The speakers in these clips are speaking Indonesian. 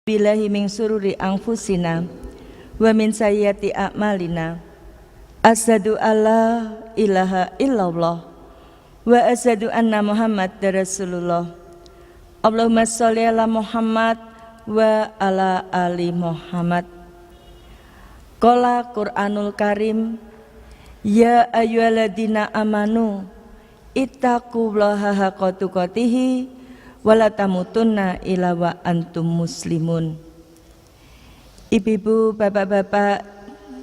Billahi min sururi anfusina wa min sayyiati a'malina. Asyhadu alla ilaha illallah wa asyhadu anna Muhammadar Rasulullah. Allahumma sholli ala Muhammad wa ala ali Muhammad. Qala Qur'anul Karim, ya ayyuhalladzina amanu ittaqullaha haqqa tuqatih wala tamutunna illa wa antum muslimun. Ibu-ibu, bapak-bapak,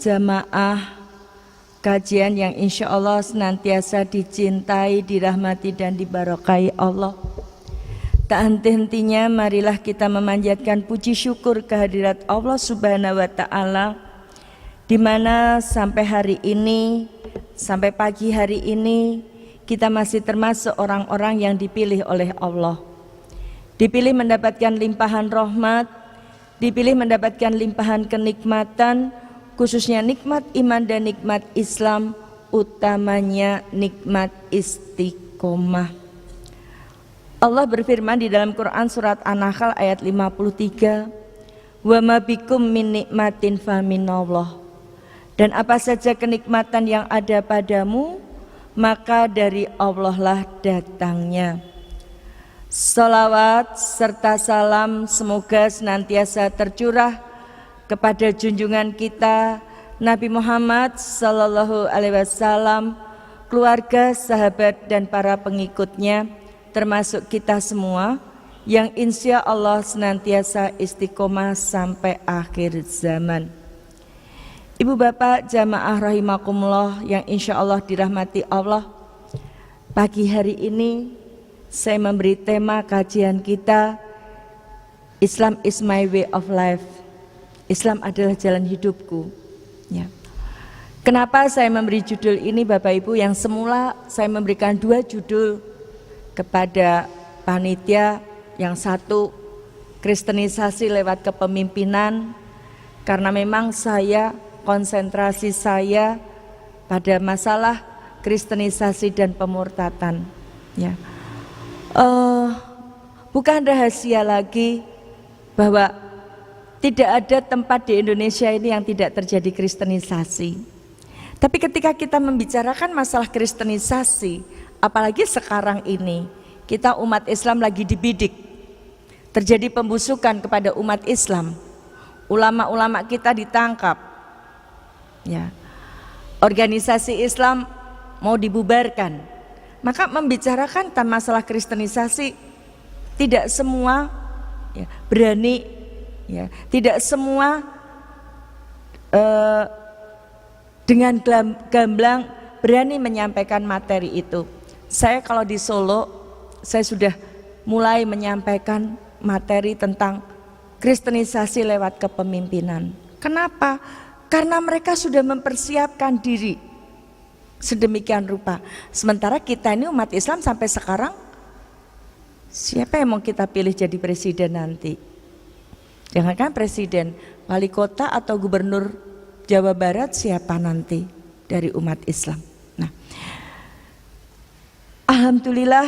jamaah kajian yang insya Allah senantiasa dicintai, dirahmati dan diberkahi Allah. Tak henti-hentinya marilah kita memanjatkan puji syukur kehadirat Allah Subhanahu wa Ta'ala, di mana sampai hari ini, sampai pagi hari ini kita masih termasuk orang-orang yang dipilih oleh Allah. Dipilih mendapatkan limpahan rahmat, dipilih mendapatkan limpahan kenikmatan, khususnya nikmat iman dan nikmat Islam, utamanya nikmat istiqomah. Allah berfirman di dalam Quran surat An-Nahl ayat 53, wa ma bikum min nikmatin fa minallah. Dan apa saja kenikmatan yang ada padamu, maka dari Allah lah datangnya. Salawat serta salam semoga senantiasa tercurah kepada junjungan kita Nabi Muhammad sallallahu alaihi wasallam, keluarga, sahabat dan para pengikutnya, termasuk kita semua yang insya Allah senantiasa istiqomah sampai akhir zaman. Ibu bapak jamaah rahimakumullah yang insya Allah dirahmati Allah, pagi hari ini saya memberi tema kajian kita, Islam is my way of life. Islam adalah jalan hidupku. Ya. Kenapa saya memberi judul ini Bapak Ibu? Yang semula saya memberikan 2 judul kepada panitia. Yang satu, kristenisasi lewat kepemimpinan, karena memang konsentrasi saya pada masalah kristenisasi dan pemurtatan. Ya. Bukan rahasia lagi bahwa tidak ada tempat di Indonesia ini yang tidak terjadi kristenisasi. Tapi ketika kita membicarakan masalah kristenisasi, apalagi sekarang ini kita umat Islam lagi dibidik, terjadi pembusukan kepada umat Islam, ulama-ulama kita ditangkap, ya, organisasi Islam mau dibubarkan. Maka membicarakan tentang masalah kristenisasi tidak semua ya, berani, ya, tidak semua dengan gamblang berani menyampaikan materi itu. Saya kalau di Solo, saya sudah mulai menyampaikan materi tentang kristenisasi lewat kepemimpinan. Kenapa? Karena mereka sudah mempersiapkan diri sedemikian rupa. Sementara kita ini umat Islam sampai sekarang, siapa yang mau kita pilih jadi presiden nanti? Jangankan presiden, wali kota atau gubernur Jawa Barat siapa nanti dari umat Islam? Nah, alhamdulillah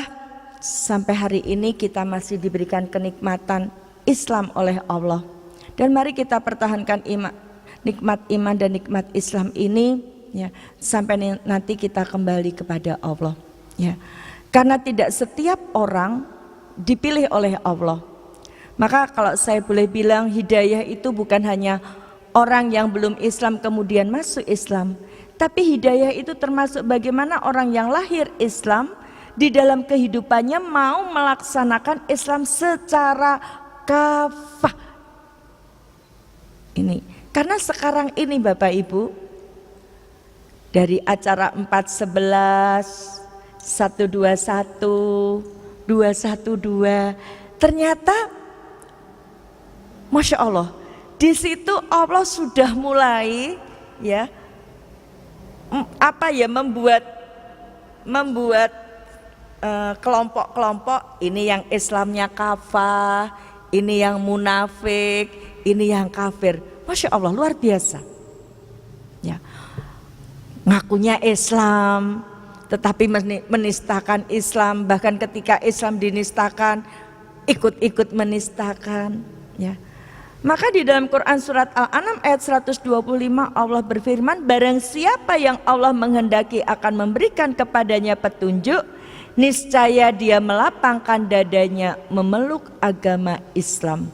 sampai hari ini kita masih diberikan kenikmatan Islam oleh Allah. Dan mari kita pertahankan nikmat iman dan nikmat Islam ini, ya, sampai nanti kita kembali kepada Allah, ya. Karena tidak setiap orang dipilih oleh Allah. Maka kalau saya boleh bilang, hidayah itu bukan hanya orang yang belum Islam kemudian masuk Islam, tapi hidayah itu termasuk bagaimana orang yang lahir Islam di dalam kehidupannya mau melaksanakan Islam secara kafah. Ini karena sekarang ini Bapak Ibu, dari acara 411, 121, 212, ternyata Masya Allah, di situ Allah sudah mulai ya membuat kelompok-kelompok, ini yang Islamnya kafah, ini yang munafik, ini yang kafir. Masya Allah, luar biasa. Ya. Ngakunya Islam tetapi menistakan Islam, bahkan ketika Islam dinistakan ikut-ikut menistakan, ya. Maka di dalam Quran surat Al-An'am ayat 125 Allah berfirman, barang siapa yang Allah menghendaki akan memberikan kepadanya petunjuk, niscaya dia melapangkan dadanya memeluk agama Islam.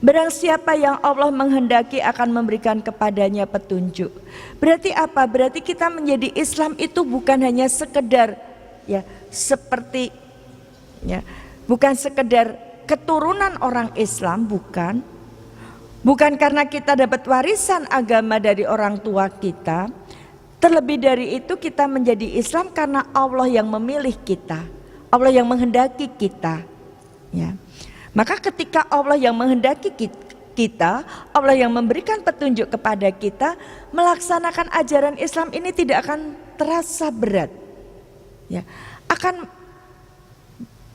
Barang siapa yang Allah menghendaki akan memberikan kepadanya petunjuk. Berarti apa? Berarti kita menjadi Islam itu bukan hanya sekedar ya seperti ya, bukan sekedar keturunan orang Islam, bukan. Bukan karena kita dapat warisan agama dari orang tua kita. Terlebih dari itu kita menjadi Islam karena Allah yang memilih kita, Allah yang menghendaki kita ya. Maka ketika Allah yang menghendaki kita, Allah yang memberikan petunjuk kepada kita, melaksanakan ajaran Islam ini tidak akan terasa berat ya. Akan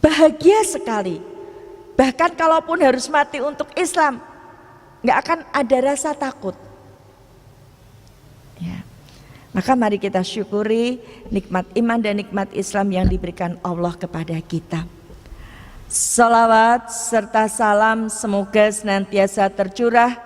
bahagia sekali. Bahkan kalaupun harus mati untuk Islam, nggak akan ada rasa takut ya. Maka mari kita syukuri nikmat iman dan nikmat Islam yang diberikan Allah kepada kita. Salawat serta salam semoga senantiasa tercurah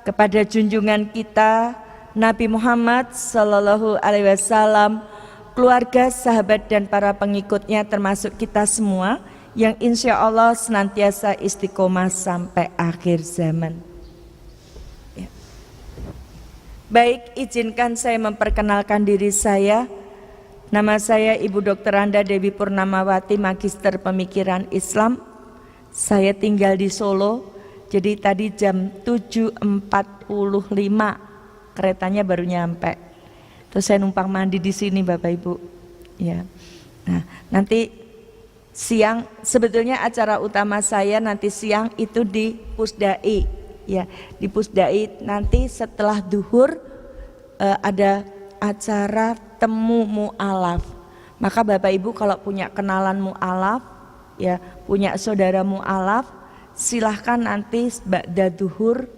kepada junjungan kita Nabi Muhammad Sallallahu Alaihi Wasallam, keluarga, sahabat dan para pengikutnya, termasuk kita semua yang insya Allah senantiasa istiqomah sampai akhir zaman. Baik, izinkan saya memperkenalkan diri saya. Nama saya Ibu Dr. Anda Dewi Purnamawati, Magister Pemikiran Islam. Saya tinggal di Solo. Jadi tadi jam 7.45 keretanya baru nyampe. Terus saya numpang mandi di sini Bapak Ibu. Ya. Nah, nanti siang sebetulnya acara utama saya nanti siang itu di Pusdai. Ya, di Pusdai nanti setelah duhur ada acara temu mu'alaf. Maka Bapak Ibu kalau punya kenalan mu'alaf, ya punya saudara mu'alaf, silahkan nanti ba'da duhur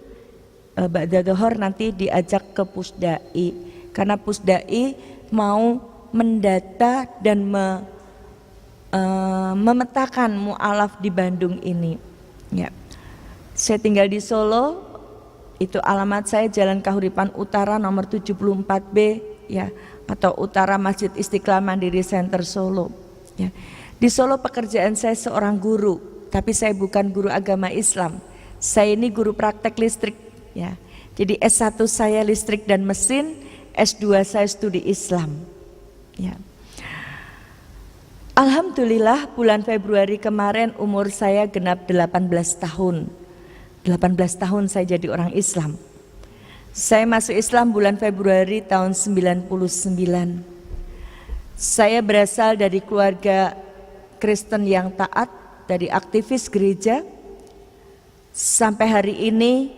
nanti diajak ke Pusdai. Karena Pusdai mau mendata dan memetakan mu'alaf di Bandung ini. Ya. Saya tinggal di Solo, itu alamat saya Jalan Kahuripan Utara nomor 74B ya, atau Utara Masjid Istiqlal Mandiri Center Solo ya. Di Solo pekerjaan saya seorang guru, tapi saya bukan guru agama Islam. Saya ini guru praktek listrik ya. Jadi S1 saya listrik dan mesin, S2 saya studi Islam ya. Alhamdulillah bulan Februari kemarin umur saya genap 18 tahun. 18 tahun saya jadi orang Islam. Saya masuk Islam bulan Februari tahun 99. Saya berasal dari keluarga Kristen yang taat, dari aktivis gereja. Sampai hari ini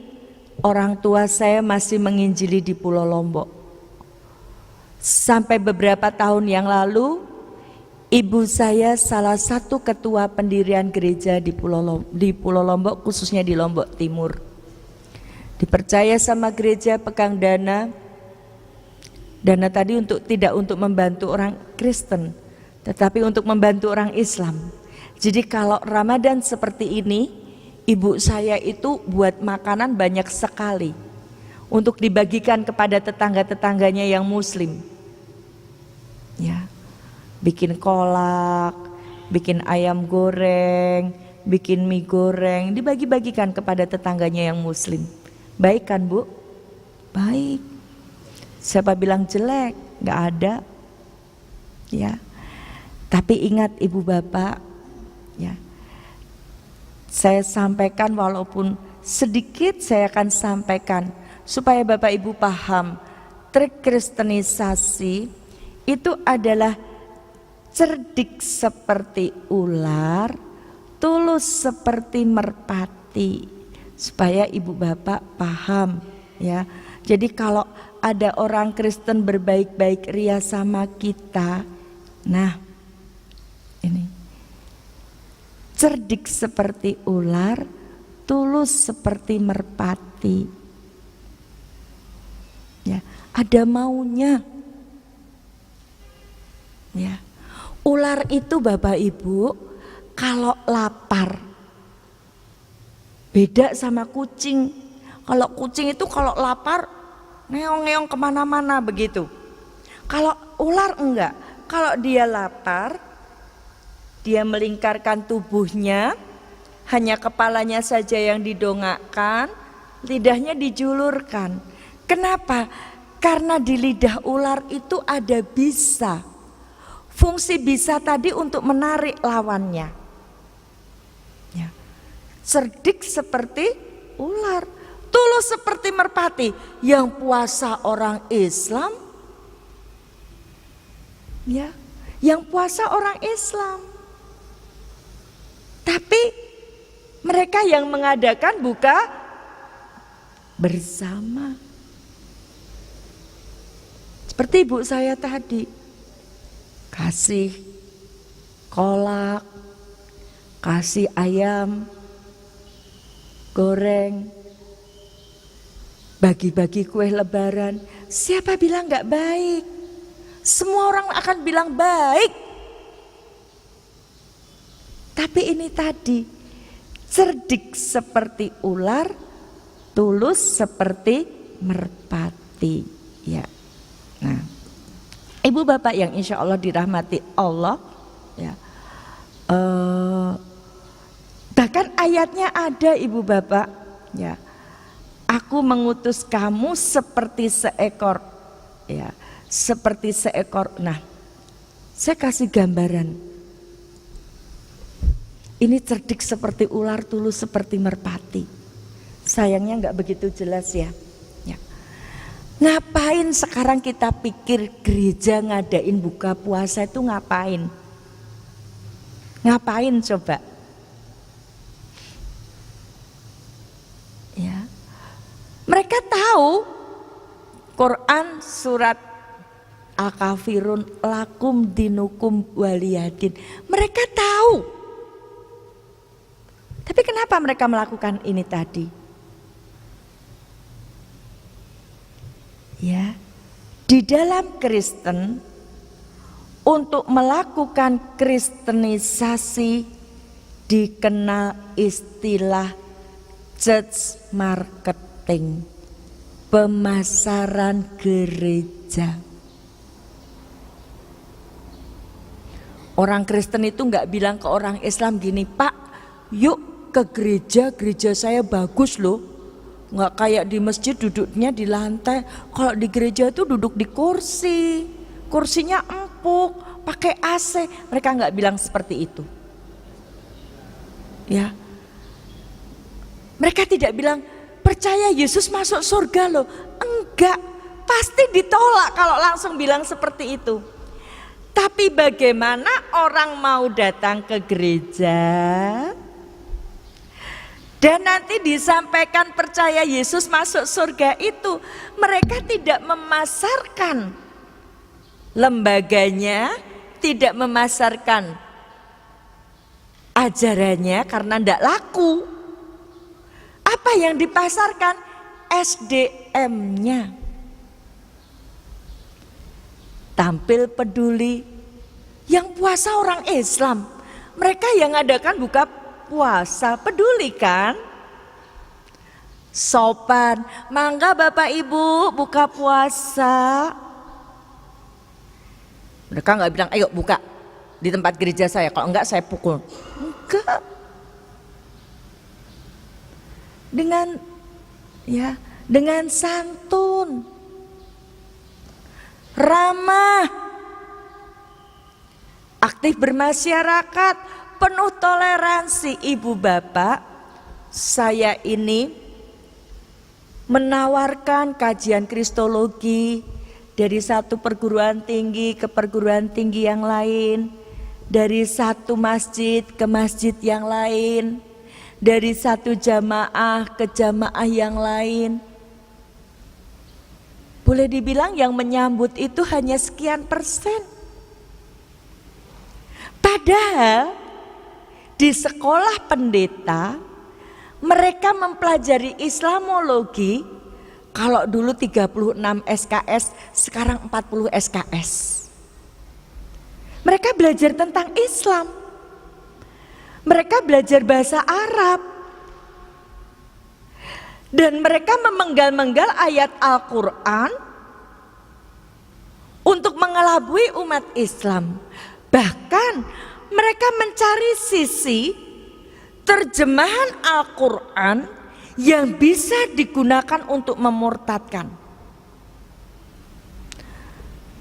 orang tua saya masih menginjili di Pulau Lombok. Sampai beberapa tahun yang lalu ibu saya salah satu ketua pendirian gereja di Pulau Lombok, khususnya di Lombok Timur. Dipercaya sama gereja pegang dana tadi tidak untuk membantu orang Kristen, tetapi untuk membantu orang Islam. Jadi kalau Ramadan seperti ini, ibu saya itu buat makanan banyak sekali untuk dibagikan kepada tetangga-tetangganya yang Muslim. Ya. Bikin kolak, bikin ayam goreng, bikin mie goreng, dibagi-bagikan kepada tetangganya yang Muslim. Baik kan Bu? Baik. Siapa bilang jelek? Gak ada. Ya. Tapi ingat Ibu Bapak, ya. Saya sampaikan walaupun sedikit saya akan sampaikan supaya Bapak Ibu paham, trik kristenisasi itu adalah cerdik seperti ular, tulus seperti merpati, supaya ibu bapak paham ya. Jadi kalau ada orang Kristen berbaik-baik ria sama kita, nah ini cerdik seperti ular, tulus seperti merpati, ya ada maunya, ya. Ular itu Bapak Ibu kalau lapar beda sama kucing. Kalau kucing itu kalau lapar ngeong-ngeong kemana-mana begitu. Kalau ular enggak. Kalau dia lapar, dia melingkarkan tubuhnya, hanya kepalanya saja yang didongakkan, lidahnya dijulurkan. Kenapa? Karena di lidah ular itu ada bisa. Fungsi bisa tadi untuk menarik lawannya. Ya. Cerdik seperti ular, tulus seperti merpati. Yang puasa orang Islam, ya, yang puasa orang Islam. Tapi mereka yang mengadakan buka bersama. Seperti ibu saya tadi, kasih kolak, kasih ayam goreng, bagi-bagi kue lebaran. Siapa bilang gak baik? Semua orang akan bilang baik. Tapi ini tadi, cerdik seperti ular, tulus seperti merpati. Ya. Nah, ibu bapak yang insya Allah dirahmati Allah, ya. Bahkan ayatnya ada ibu bapak, ya. Aku mengutus kamu seperti seekor, ya, seperti seekor. Nah, saya kasih gambaran. Ini cerdik seperti ular, tulus seperti merpati. Sayangnya nggak begitu jelas ya. Ya. Ngapain sekarang kita pikir gereja ngadain buka puasa itu ngapain? Ngapain coba? Ya. Mereka tahu Quran surat Al-Kafirun lakum dinukum waliyadin. Mereka tahu. Tapi kenapa mereka melakukan ini tadi? Ya, di dalam Kristen untuk melakukan kristenisasi dikenal istilah church marketing, pemasaran gereja. Orang Kristen itu nggak bilang ke orang Islam gini, Pak, yuk ke gereja, gereja saya bagus loh. Nggak kayak di masjid duduknya di lantai. Kalau di gereja itu duduk di kursi, kursinya empuk, pakai AC. Mereka nggak bilang seperti itu. Ya, mereka tidak bilang percaya Yesus masuk surga loh. Enggak, pasti ditolak kalau langsung bilang seperti itu. Tapi bagaimana orang mau datang ke gereja dan nanti disampaikan percaya Yesus masuk surga itu, mereka tidak memasarkan lembaganya, tidak memasarkan ajarannya karena tidak laku. Apa yang dipasarkan? SDM-nya. Tampil peduli. Yang puasa orang Islam, mereka yang adakan buka puasa, peduli kan? Sopan, mangga Bapak Ibu buka puasa. Mereka nggak bilang ayo buka di tempat gereja saya, kalau enggak saya pukul. Enggak. Dengan santun, ramah, aktif bermasyarakat, penuh toleransi. Ibu bapak, saya ini menawarkan kajian kristologi dari satu perguruan tinggi ke perguruan tinggi yang lain, dari satu masjid ke masjid yang lain, dari satu jamaah ke jamaah yang lain. Boleh dibilang yang menyambut itu hanya sekian persen. Padahal di sekolah pendeta mereka mempelajari Islamologi. Kalau dulu 36 SKS, sekarang 40 SKS. Mereka belajar tentang Islam. Mereka belajar bahasa Arab. Dan mereka memenggal-menggal ayat Al-Quran untuk mengelabui umat Islam. Bahkan mereka mencari sisi terjemahan Al-Quran yang bisa digunakan untuk memurtadkan.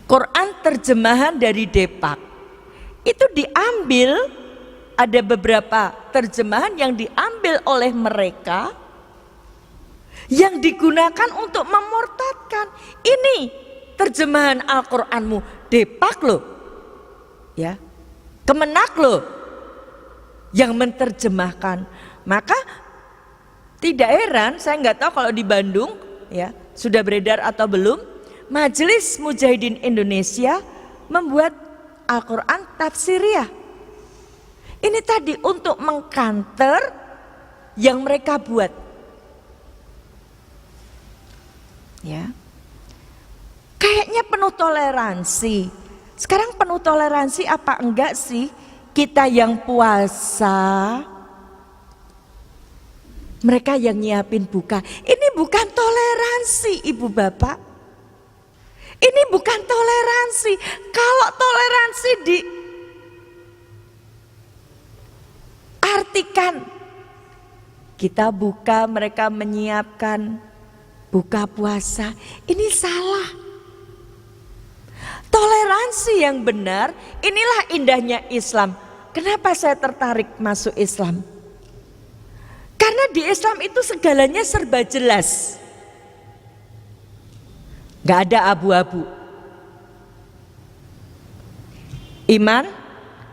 Quran terjemahan dari Depak itu diambil, ada beberapa terjemahan yang diambil oleh mereka yang digunakan untuk memurtadkan. Ini terjemahan Al-Quranmu, Depak loh, ya, Kemenak loh yang menerjemahkan. Maka tidak heran, saya nggak tahu kalau di Bandung ya sudah beredar atau belum, Majelis Mujahidin Indonesia membuat Al-Quran tafsiriyah. Ini tadi untuk mengkanter yang mereka buat. Ya. Kayaknya penuh toleransi. Sekarang penuh toleransi apa enggak sih? Kita yang puasa, mereka yang nyiapin buka. Ini bukan toleransi, Ibu Bapak. Ini bukan toleransi. Kalau toleransi diartikan kita buka, mereka menyiapkan buka puasa, ini salah. Toleransi yang benar, inilah indahnya Islam. Kenapa saya tertarik masuk Islam? Karena di Islam itu segalanya serba jelas. Gak ada abu-abu. Iman,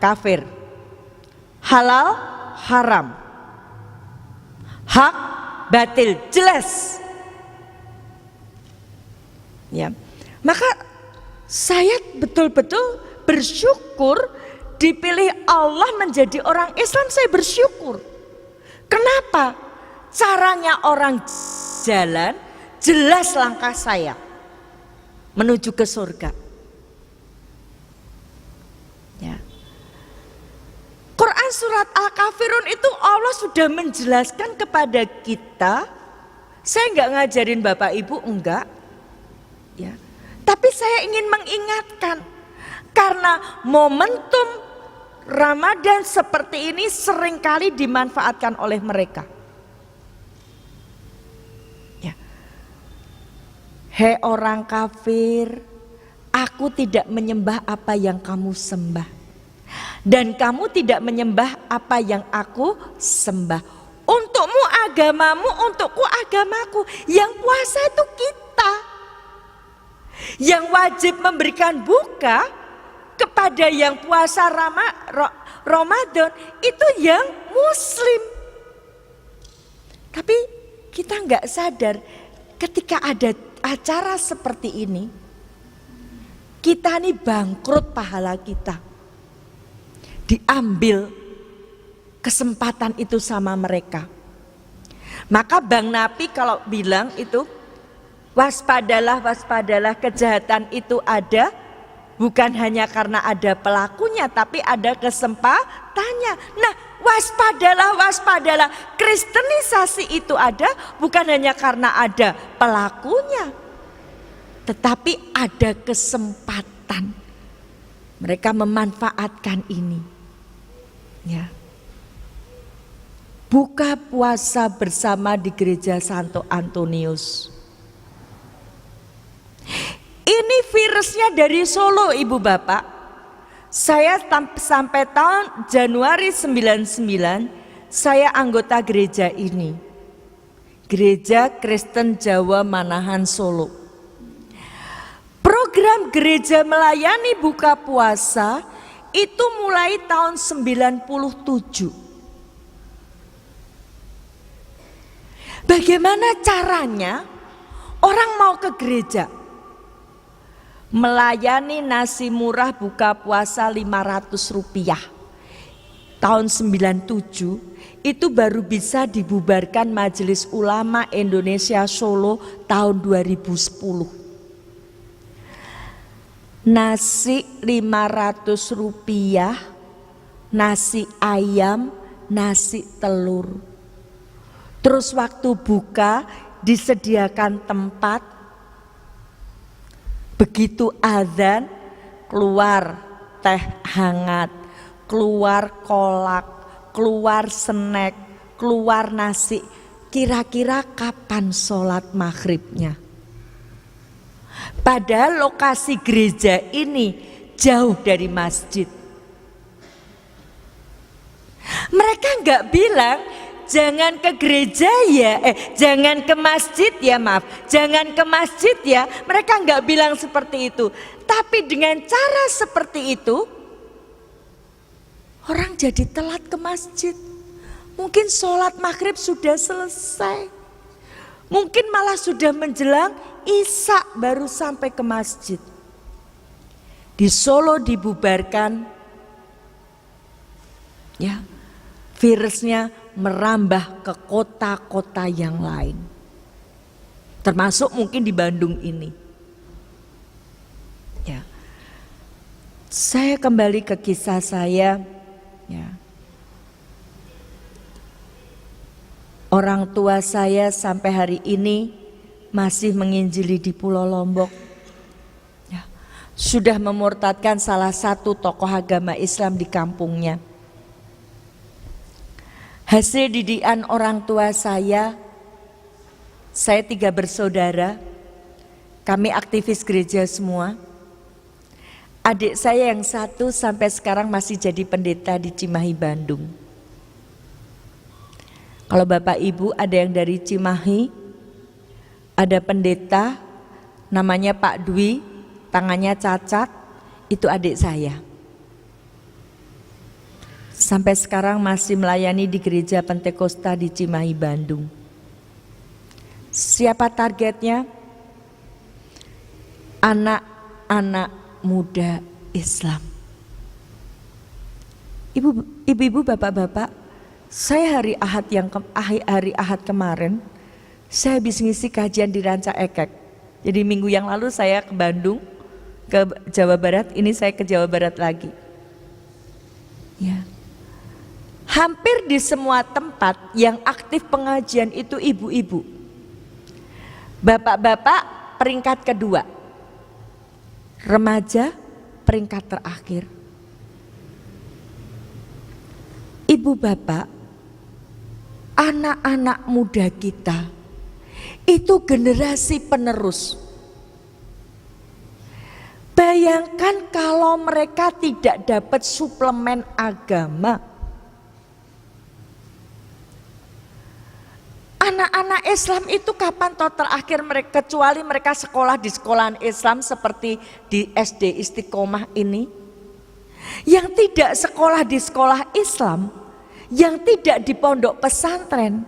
kafir. Halal, haram. Hak, batil, jelas. Ya. Maka saya betul-betul bersyukur dipilih Allah menjadi orang Islam. Saya bersyukur. Kenapa? Caranya orang jalan, jelas langkah saya menuju ke surga. Ya. Quran surat Al-Kafirun itu Allah sudah menjelaskan kepada kita. Saya enggak ngajarin Bapak Ibu, enggak. Ya. Tapi saya ingin mengingatkan, karena momentum Ramadan seperti ini seringkali dimanfaatkan oleh mereka. Hei orang kafir, aku tidak menyembah apa yang kamu sembah, dan kamu tidak menyembah apa yang aku sembah. Untukmu agamamu, untukku agamaku. Yang puasa itu kita. Yang wajib memberikan buka kepada yang puasa Ramadan itu yang Muslim. Tapi kita nggak sadar ketika ada acara seperti ini, kita ini bangkrut pahala kita. Diambil kesempatan itu sama mereka. Maka Bang Napi kalau bilang itu, waspadalah, waspadalah, kejahatan itu ada bukan hanya karena ada pelakunya, tapi ada kesempatannya. Nah, waspadalah, waspadalah, kristenisasi itu ada bukan hanya karena ada pelakunya, tetapi ada kesempatan. Mereka memanfaatkan ini. Ya. Buka puasa bersama di gereja Santo Antonius. Ini virusnya dari Solo, Ibu Bapak. Saya sampai tahun Januari 99 saya anggota gereja ini. Gereja Kristen Jawa Manahan Solo. Program gereja melayani buka puasa itu mulai tahun 97. Bagaimana caranya orang mau ke gereja? Melayani nasi murah buka puasa 500 rupiah. Tahun 97 itu baru bisa dibubarkan Majelis Ulama Indonesia Solo tahun 2010. Nasi 500 rupiah, nasi ayam, nasi telur. Terus waktu buka disediakan tempat, begitu azan keluar teh hangat, keluar kolak, keluar snack, keluar nasi. Kira-kira kapan sholat maghribnya? Padahal lokasi gereja ini jauh dari masjid. Mereka nggak bilang jangan ke gereja ya, jangan ke masjid ya, maaf, jangan ke masjid ya. Mereka nggak bilang seperti itu. Tapi dengan cara seperti itu, orang jadi telat ke masjid. Mungkin sholat maghrib sudah selesai. Mungkin malah sudah menjelang isya baru sampai ke masjid. Di Solo dibubarkan, ya, virusnya merambah ke kota-kota yang lain. Termasuk mungkin di Bandung ini. Ya. Saya kembali ke kisah saya, ya. Orang tua saya sampai hari ini masih menginjili di Pulau Lombok. Ya. Sudah memurtadkan salah satu tokoh agama Islam di kampungnya. Hasil didikan orang tua saya 3 bersaudara, kami aktivis gereja semua. Adik saya yang 1 sampai sekarang masih jadi pendeta di Cimahi, Bandung. Kalau Bapak Ibu ada yang dari Cimahi, ada pendeta namanya Pak Dwi, tangannya cacat, itu adik saya. Sampai sekarang masih melayani di gereja Pentakosta di Cimahi, Bandung. Siapa targetnya? Anak-anak muda Islam. Ibu-ibu, bapak-bapak, saya hari Ahad kemarin, saya habis ngisi kajian di Ranca Ekek. Jadi minggu yang lalu saya ke Bandung, ke Jawa Barat, ini saya ke Jawa Barat lagi. Ya. Hampir di semua tempat yang aktif pengajian itu ibu-ibu. Bapak-bapak peringkat kedua. Remaja peringkat terakhir. Ibu bapak, anak-anak muda kita itu generasi penerus. Bayangkan kalau mereka tidak dapat suplemen agama. Anak-anak Islam itu kapan toh terakhir mereka, kecuali mereka sekolah di sekolahan Islam seperti di SD Istiqomah ini. Yang tidak sekolah di sekolah Islam, yang tidak di pondok pesantren,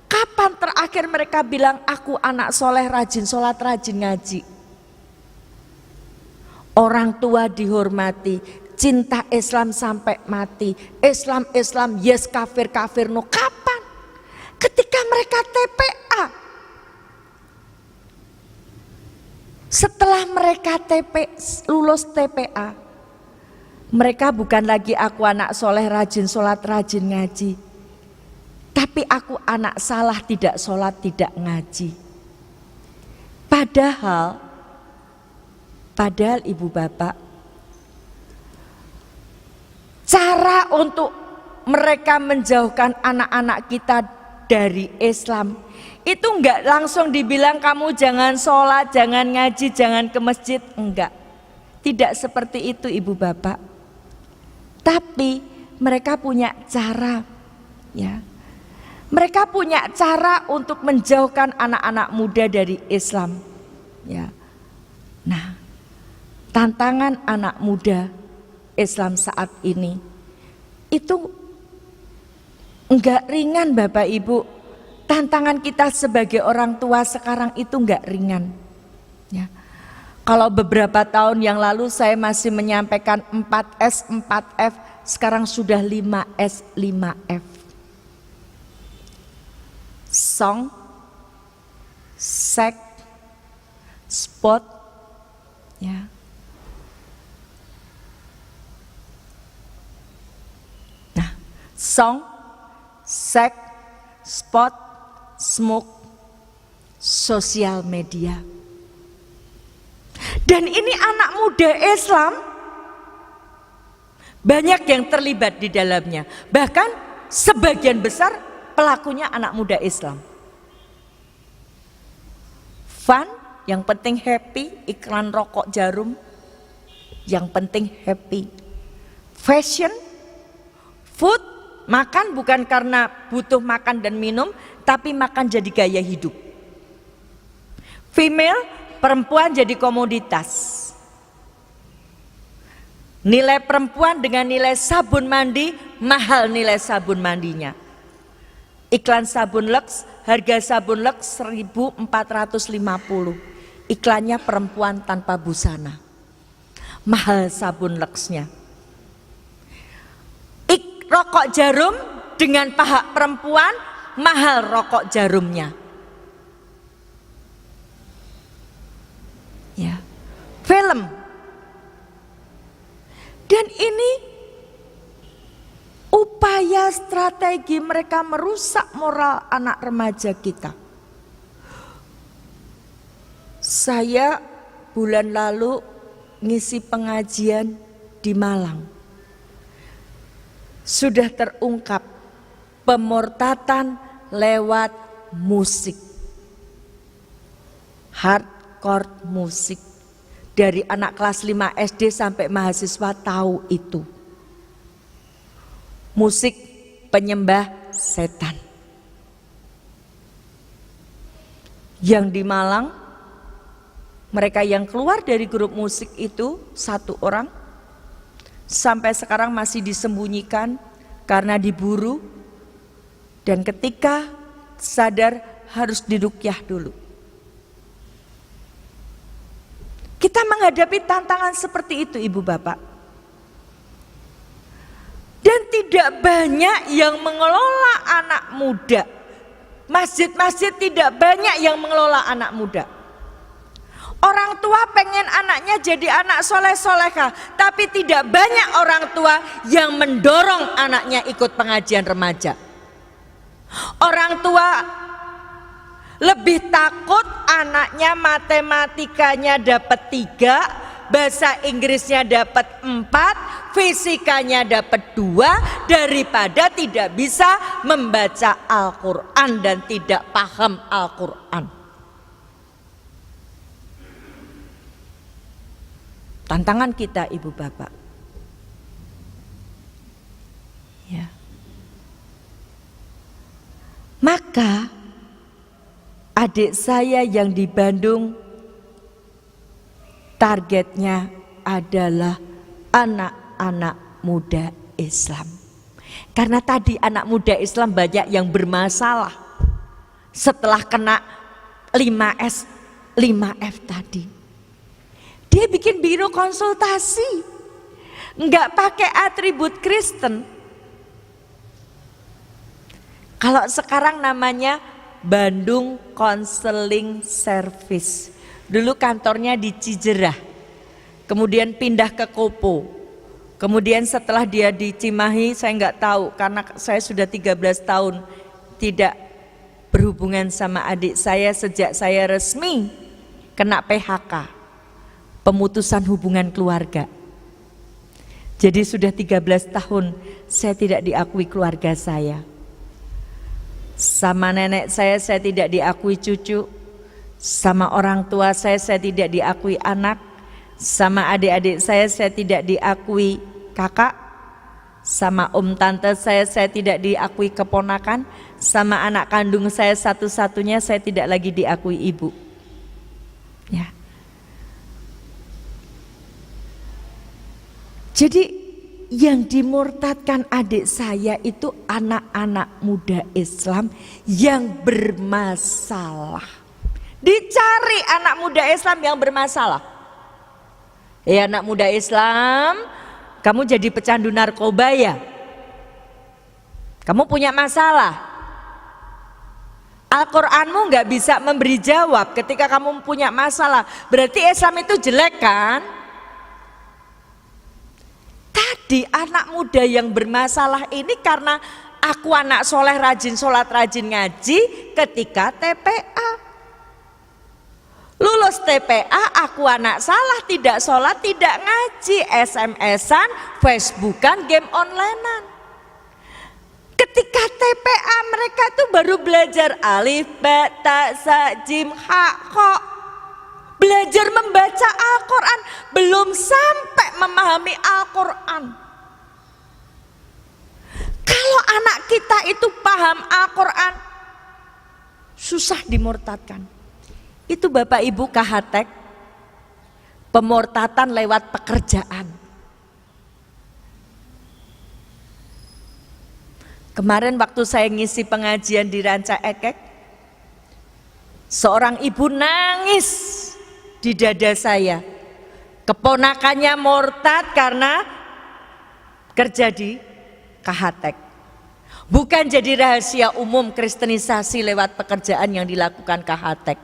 kapan terakhir mereka bilang aku anak soleh, rajin sholat, rajin ngaji? Orang tua dihormati, cinta Islam sampai mati, Islam yes, kafir no. Kapan? Ketika mereka TPA. Setelah mereka lulus TPA, mereka bukan lagi aku anak soleh, rajin sholat, rajin ngaji, tapi aku anak salah, tidak sholat, tidak ngaji. Padahal ibu bapak, cara untuk mereka menjauhkan anak-anak kita dari Islam itu enggak langsung dibilang kamu jangan sholat, jangan ngaji, jangan ke masjid, enggak. Tidak seperti itu ibu bapak. Tapi mereka punya cara, ya. Mereka punya cara untuk menjauhkan anak-anak muda dari Islam, ya. Nah, tantangan anak muda Islam saat ini itu enggak ringan Bapak Ibu. Tantangan kita sebagai orang tua sekarang itu enggak ringan, ya. Kalau beberapa tahun yang lalu saya masih menyampaikan 4S, 4F, sekarang sudah 5S, 5F. Song, seks, sport, ya. Nah, song, seks, sport, smoke, sosial media. Dan ini anak muda Islam banyak yang terlibat di dalamnya. Bahkan sebagian besar pelakunya anak muda Islam. Fun, yang penting happy, iklan rokok jarum, yang penting happy. Fashion, food, makan bukan karena butuh makan dan minum, tapi makan jadi gaya hidup. Female, perempuan jadi komoditas. Nilai perempuan dengan nilai sabun mandi, mahal nilai sabun mandinya. Iklan sabun Lux, harga sabun Lux 1.450. Iklannya perempuan tanpa busana. Mahal sabun Luxnya. Rokok jarum dengan paha perempuan, mahal rokok jarumnya. Ya, film. Dan ini upaya strategi mereka merusak moral anak remaja kita. Saya bulan lalu ngisi pengajian di Malang. Sudah terungkap pemurtatan lewat musik. Hardcore musik. Dari anak kelas 5 SD sampai mahasiswa tahu itu. Musik penyembah setan. Yang di Malang, mereka yang keluar dari grup musik itu 1 orang, sampai sekarang masih disembunyikan karena diburu, dan ketika sadar harus diruqyah dulu. Kita menghadapi tantangan seperti itu, Ibu Bapak. Dan tidak banyak yang mengelola anak muda. Masjid-masjid tidak banyak yang mengelola anak muda. Orang tua pengen anaknya jadi anak soleh-solehah, tapi tidak banyak orang tua yang mendorong anaknya ikut pengajian remaja. Orang tua lebih takut anaknya matematikanya dapat 3, bahasa Inggrisnya dapat 4, fisikanya dapat 2, daripada tidak bisa membaca Al-Quran dan tidak paham Al-Quran. Tantangan kita, Ibu Bapak. Ya. Maka adik saya yang di Bandung targetnya adalah anak-anak muda Islam. Karena tadi anak muda Islam banyak yang bermasalah setelah kena 5S, 5F tadi. Dia bikin biro konsultasi, nggak pakai atribut Kristen. Kalau sekarang namanya Bandung Counseling Service. Dulu kantornya di Cijerah, kemudian pindah ke Kopo. Kemudian setelah dia di Cimahi, saya nggak tahu karena saya sudah 13 tahun tidak berhubungan sama adik saya sejak saya resmi kena PHK. Pemutusan hubungan keluarga. Jadi sudah 13 tahun saya tidak diakui keluarga saya. Sama nenek saya tidak diakui cucu. Sama orang tua saya tidak diakui anak. Sama adik-adik saya tidak diakui kakak. Sama tante saya tidak diakui keponakan. Sama anak kandung saya satu-satunya saya tidak lagi diakui ibu. Ya. Jadi yang dimurtadkan adik saya itu anak-anak muda Islam yang bermasalah. Dicari anak muda Islam yang bermasalah. Anak muda Islam, kamu jadi pecandu narkoba ya? Kamu punya masalah. Al-Qur'anmu gak bisa memberi jawab ketika kamu punya masalah. Berarti Islam itu jelek kan? Tadi anak muda yang bermasalah ini karena aku anak soleh rajin sholat rajin ngaji ketika TPA. Lulus TPA, aku anak salah, tidak sholat, tidak ngaji, SMS-an, Facebookan, game onlinean. Ketika TPA mereka itu baru belajar alif, ba, ta, sa, jim, ha, kho. Belajar membaca Al-Quran, belum sampai memahami Al-Quran. Kalau anak kita itu paham Al-Quran, susah dimurtadkan. Itu Bapak Ibu kahatek, pemurtatan lewat pekerjaan. Kemarin waktu saya ngisi pengajian di Ranca Ekek, seorang ibu nangis di dada saya. Keponakannya murtad karena kerja di kahatek. Bukan jadi rahasia umum kristenisasi lewat pekerjaan yang dilakukan kahatek.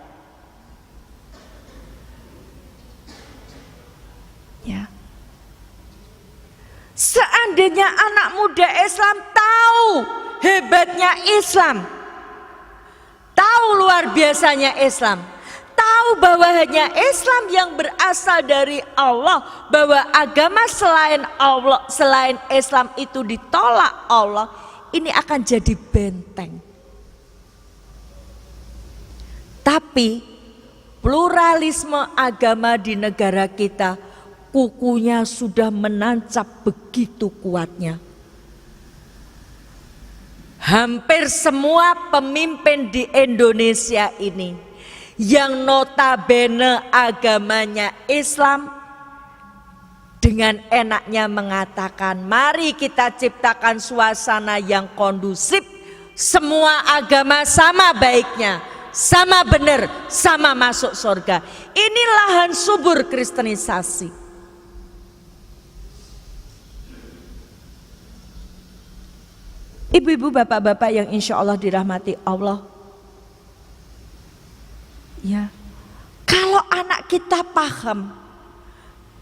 Ya. Seandainya anak muda Islam tahu hebatnya Islam, tahu luar biasanya Islam, tahu bahwa hanya Islam yang berasal dari Allah, bahwa agama selain Allah, selain Islam itu ditolak Allah, ini akan jadi benteng. Tapi pluralisme agama di negara kita, kukunya sudah menancap begitu kuatnya. Hampir semua pemimpin di Indonesia ini yang notabene agamanya Islam, dengan enaknya mengatakan, mari kita ciptakan suasana yang kondusif, semua agama sama baiknya, sama benar, sama masuk surga. Ini lahan subur kristenisasi. Ibu-ibu, bapak-bapak yang insya Allah dirahmati Allah, ya, kalau anak kita paham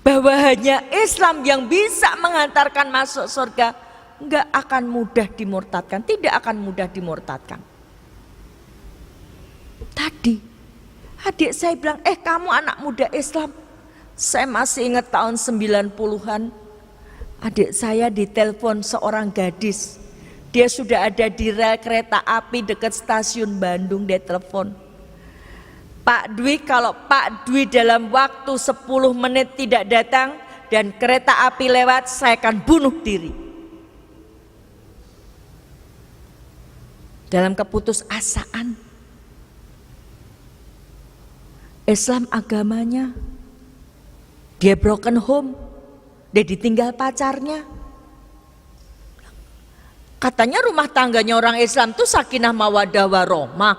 bahwa hanya Islam yang bisa mengantarkan masuk surga, enggak akan mudah dimurtadkan, tidak akan mudah dimurtadkan. Tadi adik saya bilang, kamu anak muda Islam. Saya masih ingat tahun 90-an, adik saya ditelepon seorang gadis. Dia sudah ada di rel kereta api dekat stasiun Bandung. Dia telepon, Pak Dwi, kalau Pak Dwi dalam waktu 10 menit tidak datang dan kereta api lewat, saya akan bunuh diri. Dalam keputusasaan, Islam agamanya, dia broken home, dia ditinggal pacarnya. Katanya rumah tangganya orang Islam itu sakinah mawaddah warohmah.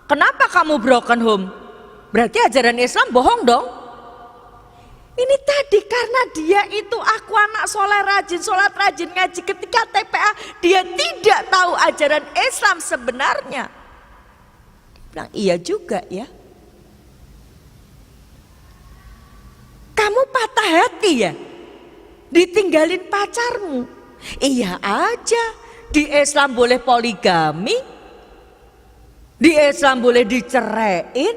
Kenapa kamu broken home? Berarti ajaran Islam bohong dong. Ini tadi karena dia itu aku anak soleh rajin, sholat rajin, ngaji. Ketika TPA dia tidak tahu ajaran Islam sebenarnya. Dia bilang, iya juga ya. Kamu patah hati ya? Ditinggalin pacarmu? Iya aja, di Islam boleh poligami, di Islam boleh diceraiin.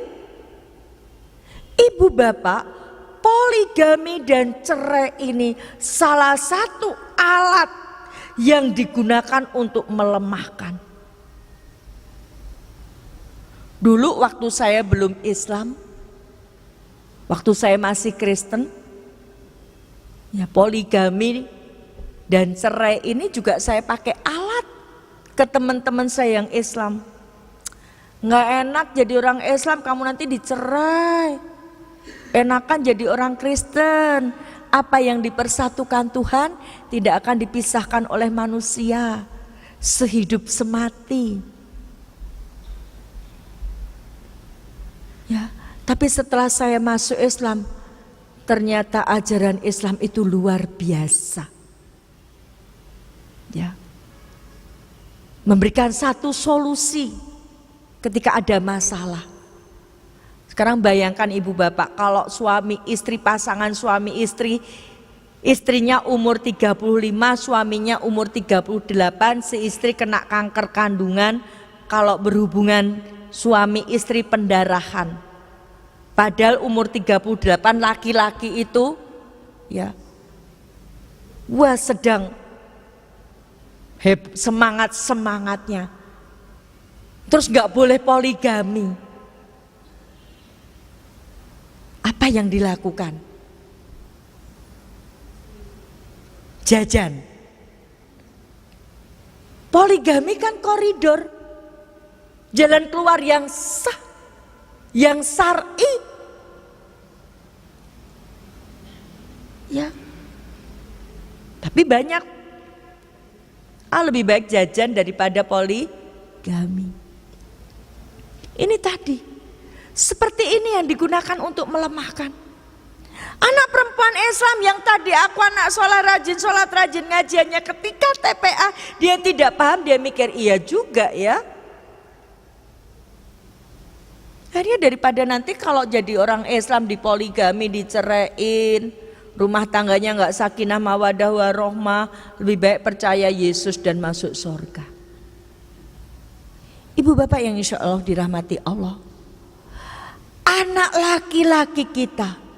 Ibu bapak, poligami dan cerai ini salah satu alat yang digunakan untuk melemahkan. Dulu waktu saya belum Islam, waktu saya masih Kristen, ya poligami dan cerai ini juga saya pakai alat ke teman-teman saya yang Islam. Nggak enak jadi orang Islam, kamu nanti dicerai. Enakan jadi orang Kristen. Apa yang dipersatukan Tuhan tidak akan dipisahkan oleh manusia. Sehidup semati. Ya, tapi setelah saya masuk Islam, ternyata ajaran Islam itu luar biasa. Ya, memberikan satu solusi ketika ada masalah. Sekarang bayangkan ibu bapak, kalau suami istri, pasangan suami istri, istrinya umur 35, suaminya umur 38, si istri kena kanker kandungan, kalau berhubungan suami istri pendarahan. Padahal umur 38 laki-laki itu ya wah sedang semangatnya. Terus gak boleh poligami. Apa yang dilakukan? Jajan. Poligami kan koridor, jalan keluar yang sah, yang syar'i. Ya. Tapi banyak lebih baik jajan daripada poligami. Ini tadi seperti ini yang digunakan untuk melemahkan anak perempuan Islam yang tadi aku anak sholat rajin ngajiannya, ketika TPA dia tidak paham, dia mikir iya juga ya. Akhirnya daripada nanti kalau jadi orang Islam dipoligami, diceraiin, rumah tangganya nggak sakinah mawadah warohmah, lebih baik percaya Yesus dan masuk surga. Ibu bapak yang insya Allah dirahmati Allah, anak laki-laki kita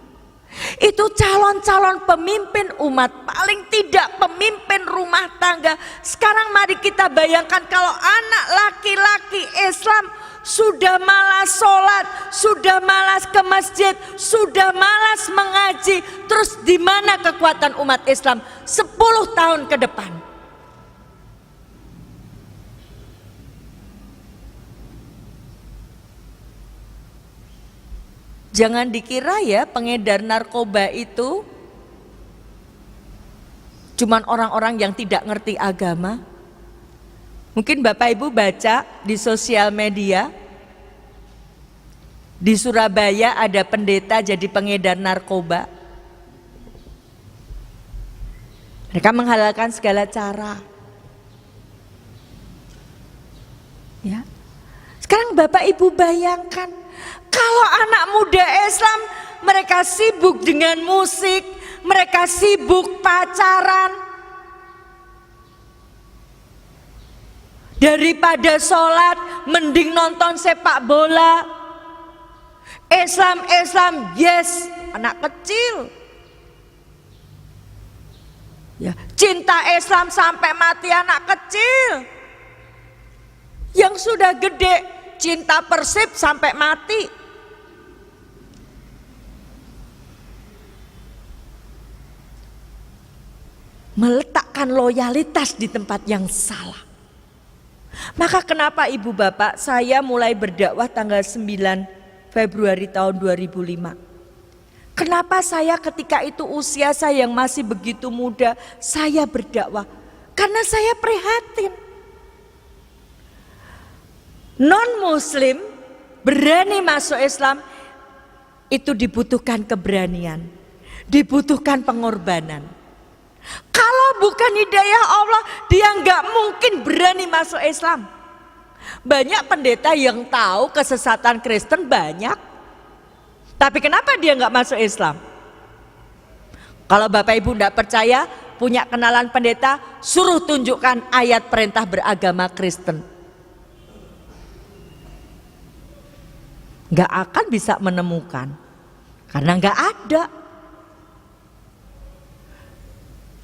itu calon-calon pemimpin umat, paling tidak pemimpin rumah tangga. Sekarang mari kita bayangkan kalau anak laki-laki Islam sudah malas sholat, sudah malas ke masjid, sudah malas mengaji, terus di mana kekuatan umat Islam 10 tahun ke depan? Jangan dikira ya pengedar narkoba itu cuman orang-orang yang tidak ngerti agama. Mungkin Bapak Ibu baca di sosial media, di Surabaya ada pendeta jadi pengedar narkoba. Mereka menghalalkan segala cara. Ya. Sekarang Bapak Ibu bayangkan, kalau anak muda Islam mereka sibuk dengan musik, mereka sibuk pacaran. Daripada sholat, mending nonton sepak bola. Islam, yes, anak kecil. Ya, cinta Islam sampai mati anak kecil. Yang sudah gede, cinta Persib sampai mati. Meletakkan loyalitas di tempat yang salah. Maka kenapa ibu bapak saya mulai berdakwah tanggal 9 Februari tahun 2005. Kenapa saya ketika itu usia saya yang masih begitu muda, saya berdakwah? Karena saya prihatin. Non-muslim berani masuk Islam itu dibutuhkan keberanian, dibutuhkan pengorbanan. Kalau bukan hidayah Allah, dia nggak mungkin berani masuk Islam. Banyak pendeta yang tahu kesesatan Kristen banyak, tapi kenapa dia nggak masuk Islam? Kalau Bapak Ibu nggak percaya, punya kenalan pendeta, suruh tunjukkan ayat perintah beragama Kristen. Nggak akan bisa menemukan, karena nggak ada.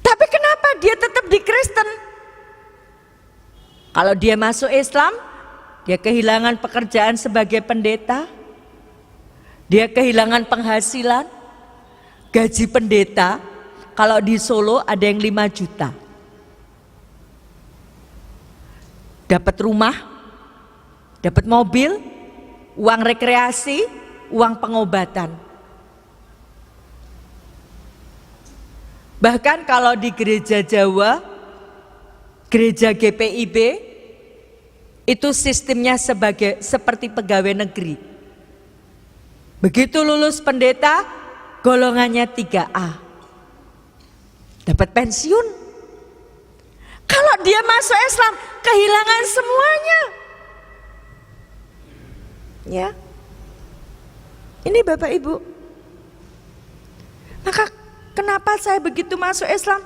Tapi kenapa dia tetap di Kristen? Kalau dia masuk Islam, dia kehilangan pekerjaan sebagai pendeta, dia kehilangan penghasilan. Gaji pendeta kalau di Solo ada yang 5 juta. Dapat rumah, dapat mobil, uang rekreasi, uang pengobatan. Bahkan kalau di gereja Jawa, gereja GPIB, itu sistemnya seperti pegawai negeri. Begitu lulus pendeta, golongannya 3A. Dapat pensiun. Kalau dia masuk Islam, kehilangan semuanya. Ya. Ini Bapak Ibu. Maka kenapa saya begitu masuk Islam?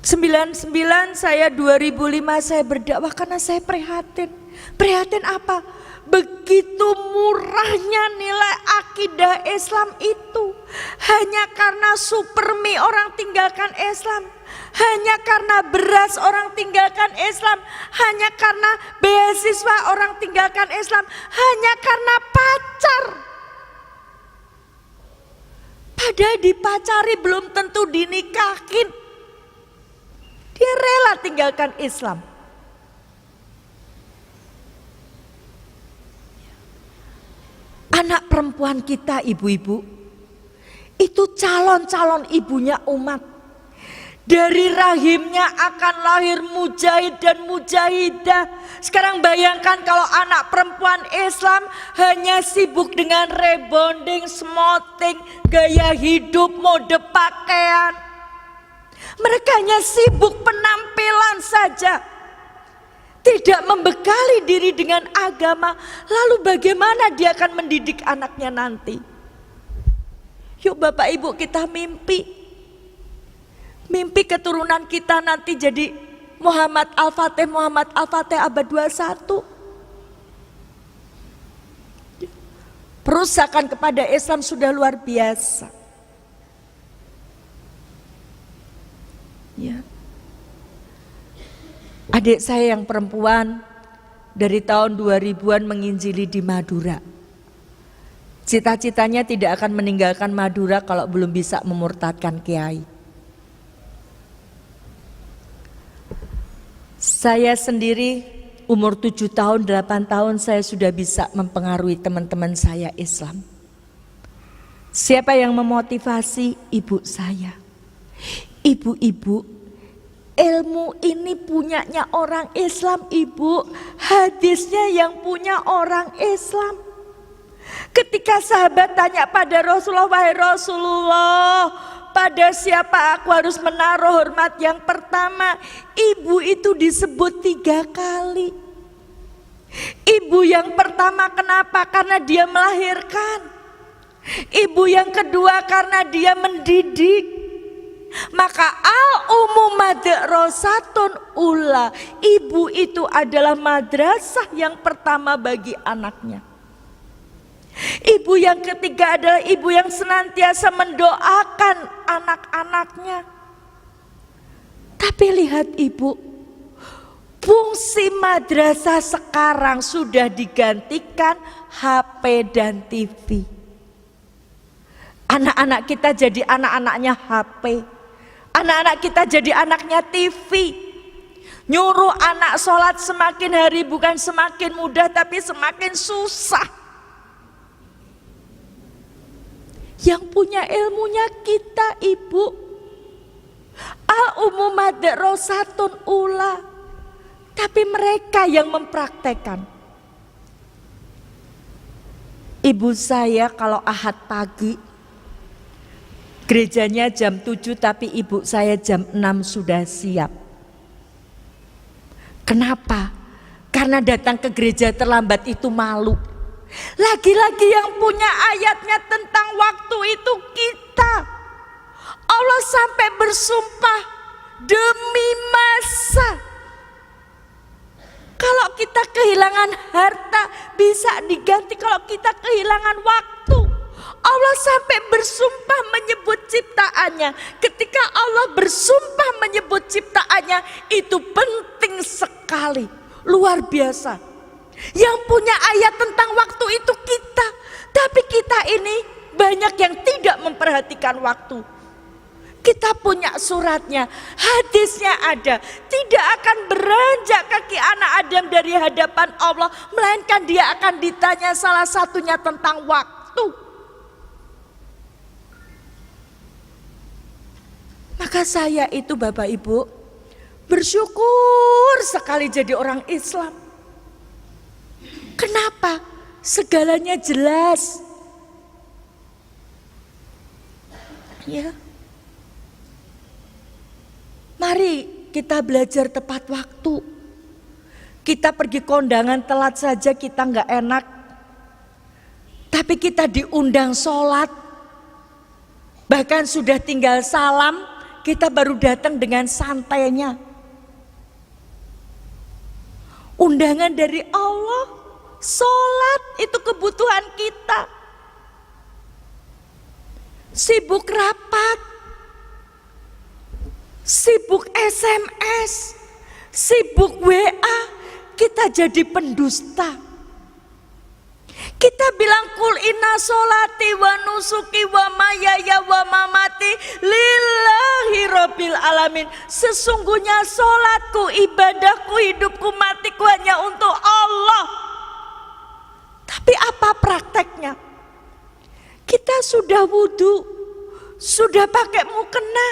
99 saya 2005 saya berdakwah karena saya prihatin. Prihatin apa? Begitu murahnya nilai akidah Islam itu. Hanya karena super mie orang tinggalkan Islam. Hanya karena beras orang tinggalkan Islam. Hanya karena beasiswa orang tinggalkan Islam. Hanya karena pacar. Padahal dipacari belum tentu dinikahin. Dia rela tinggalkan Islam. Anak perempuan kita, ibu-ibu, itu calon-calon ibunya umat. Dari rahimnya akan lahir mujahid dan mujahidah. Sekarang bayangkan kalau anak perempuan Islam hanya sibuk dengan rebonding, smoting, gaya hidup, mode pakaian. Mereka hanya sibuk penampilan saja. Tidak membekali diri dengan agama. Lalu bagaimana dia akan mendidik anaknya nanti? Yuk Bapak Ibu kita mimpi. Mimpi keturunan kita nanti jadi Muhammad Al-Fatih abad 21. Perusakan kepada Islam sudah luar biasa. Ya. Adik saya yang perempuan dari tahun 2000-an menginjili di Madura. Cita-citanya tidak akan meninggalkan Madura kalau belum bisa memurtadkan kiai. Saya sendiri umur 7 tahun, 8 tahun saya sudah bisa mempengaruhi teman-teman saya Islam. Siapa yang memotivasi? Ibu saya. Ibu-ibu, ilmu ini punyanya orang Islam, ibu. Hadisnya yang punya orang Islam. Ketika sahabat tanya pada Rasulullah, wahai Rasulullah, pada siapa aku harus menaruh hormat? Yang pertama, ibu itu disebut 3 kali. Ibu yang pertama kenapa? Karena dia melahirkan. Ibu yang kedua karena dia mendidik. Maka al-ummu madrasatun ula. Ibu itu adalah madrasah yang pertama bagi anaknya. Ibu yang ketiga adalah ibu yang senantiasa mendoakan anak-anaknya. Tapi lihat ibu, fungsi madrasah sekarang sudah digantikan HP dan TV. Anak-anak kita jadi anak-anaknya HP. Anak-anak kita jadi anaknya TV. Nyuruh anak sholat semakin hari bukan semakin mudah tapi semakin susah. Yang punya ilmunya kita ibu. Al-ummu madrasatun ula. Tapi mereka yang mempraktekkan. Ibu saya kalau Ahad pagi, gerejanya jam 7 tapi ibu saya jam 6 sudah siap. Kenapa? Karena datang ke gereja terlambat itu malu. Lagi-lagi yang punya ayatnya tentang waktu itu kita. Allah sampai bersumpah demi masa. Kalau kita kehilangan harta bisa diganti kalau kita kehilangan waktu. Allah sampai bersumpah menyebut ciptaannya. Ketika Allah bersumpah menyebut ciptaannya, itu penting sekali, luar biasa. Yang punya ayat tentang waktu itu kita. Tapi kita ini banyak yang tidak memperhatikan waktu. Kita punya suratnya, hadisnya ada. Tidak akan beranjak kaki anak Adam dari hadapan Allah, melainkan dia akan ditanya salah satunya tentang waktu. Maka saya itu Bapak Ibu bersyukur sekali jadi orang Islam. Kenapa? Segalanya jelas. Ya. Mari kita belajar tepat waktu. Kita pergi kondangan telat saja kita nggak enak. Tapi kita diundang sholat. Bahkan sudah tinggal salam, kita baru datang dengan santainya. Undangan dari Allah. Sholat itu kebutuhan kita. Sibuk rapat, sibuk SMS, sibuk WA, kita jadi pendusta. Kita bilang kul inna sholati wa nusuki wa mayaya wa mamati lillahi rabbil alamin. Sesungguhnya sholatku, ibadahku, hidupku, matiku hanya untuk Allah. Tapi apa prakteknya? Kita sudah wudhu, sudah pakai mukena,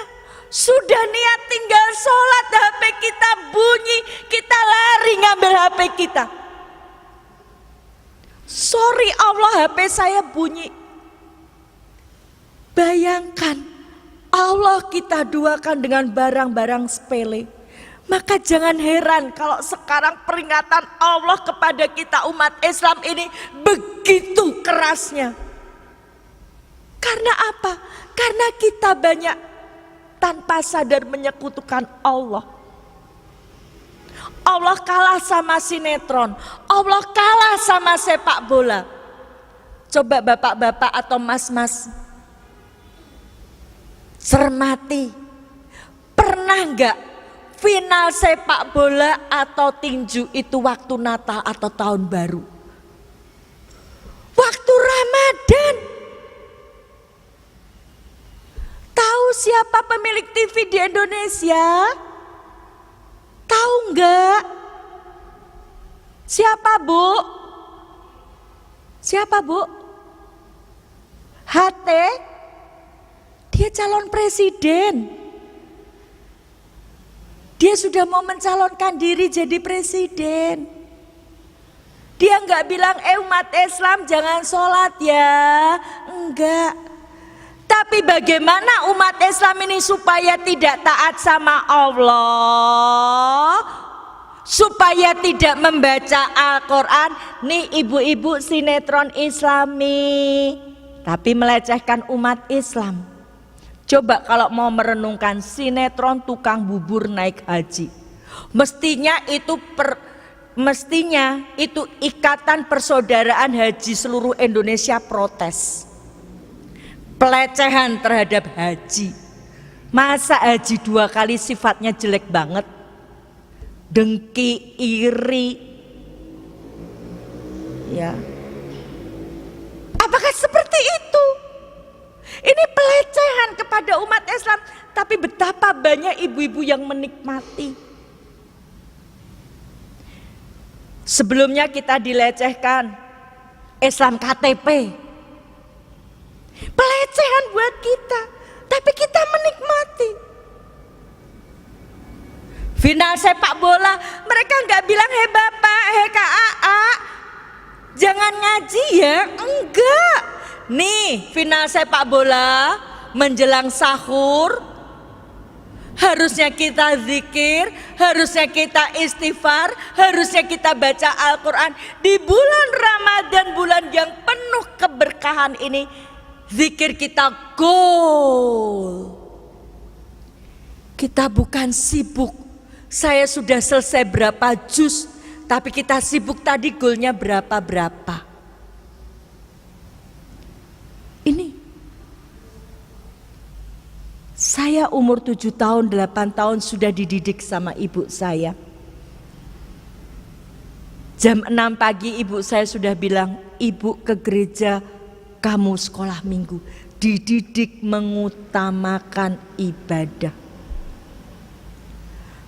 sudah niat tinggal sholat, HP kita bunyi, kita lari ngambil HP kita. Sorry Allah, HP saya bunyi. Bayangkan Allah kita duakan dengan barang-barang sepele. Maka jangan heran kalau sekarang peringatan Allah kepada kita umat Islam ini begitu kerasnya. Karena apa? Karena kita banyak tanpa sadar menyekutukan Allah. Allah kalah sama sinetron, Allah kalah sama sepak bola. Coba bapak-bapak atau mas-mas cermati, pernah enggak final sepak bola atau tinju itu waktu Natal atau tahun baru? Waktu Ramadan. Tahu siapa pemilik TV di Indonesia? Tahu enggak? Siapa, Bu? Siapa, Bu? HT? Dia calon presiden. Dia sudah mau mencalonkan diri jadi presiden. Dia enggak bilang, umat Islam jangan sholat ya. Enggak. Tapi bagaimana umat Islam ini supaya tidak taat sama Allah, supaya tidak membaca Al-Quran? Nih ibu-ibu sinetron Islami, tapi melecehkan umat Islam. Coba kalau mau merenungkan sinetron tukang bubur naik haji, mestinya itu Ikatan Persaudaraan Haji seluruh Indonesia protes. Pelecehan terhadap haji. Masa haji 2 kali sifatnya jelek banget? Dengki, iri. Ya. Apakah seperti itu? Ini pelecehan kepada umat Islam. Tapi betapa banyak ibu-ibu yang menikmati. Sebelumnya kita dilecehkan Islam KTP. Pelecehan buat kita, tapi kita menikmati. Final sepak bola, mereka nggak bilang hei bapak, hei KAA, jangan ngaji ya, enggak. Nih final sepak bola menjelang sahur, harusnya kita zikir, harusnya kita istighfar, harusnya kita baca Al-Quran. Di bulan Ramadan, bulan yang penuh keberkahan ini, zikir kita goal. Kita bukan sibuk, saya sudah selesai berapa juz, tapi kita sibuk tadi goalnya berapa-berapa. Ini saya umur 7 tahun, 8 tahun sudah dididik sama ibu saya. Jam 6 pagi ibu saya sudah bilang, ibu ke gereja, kamu sekolah minggu. Dididik mengutamakan ibadah.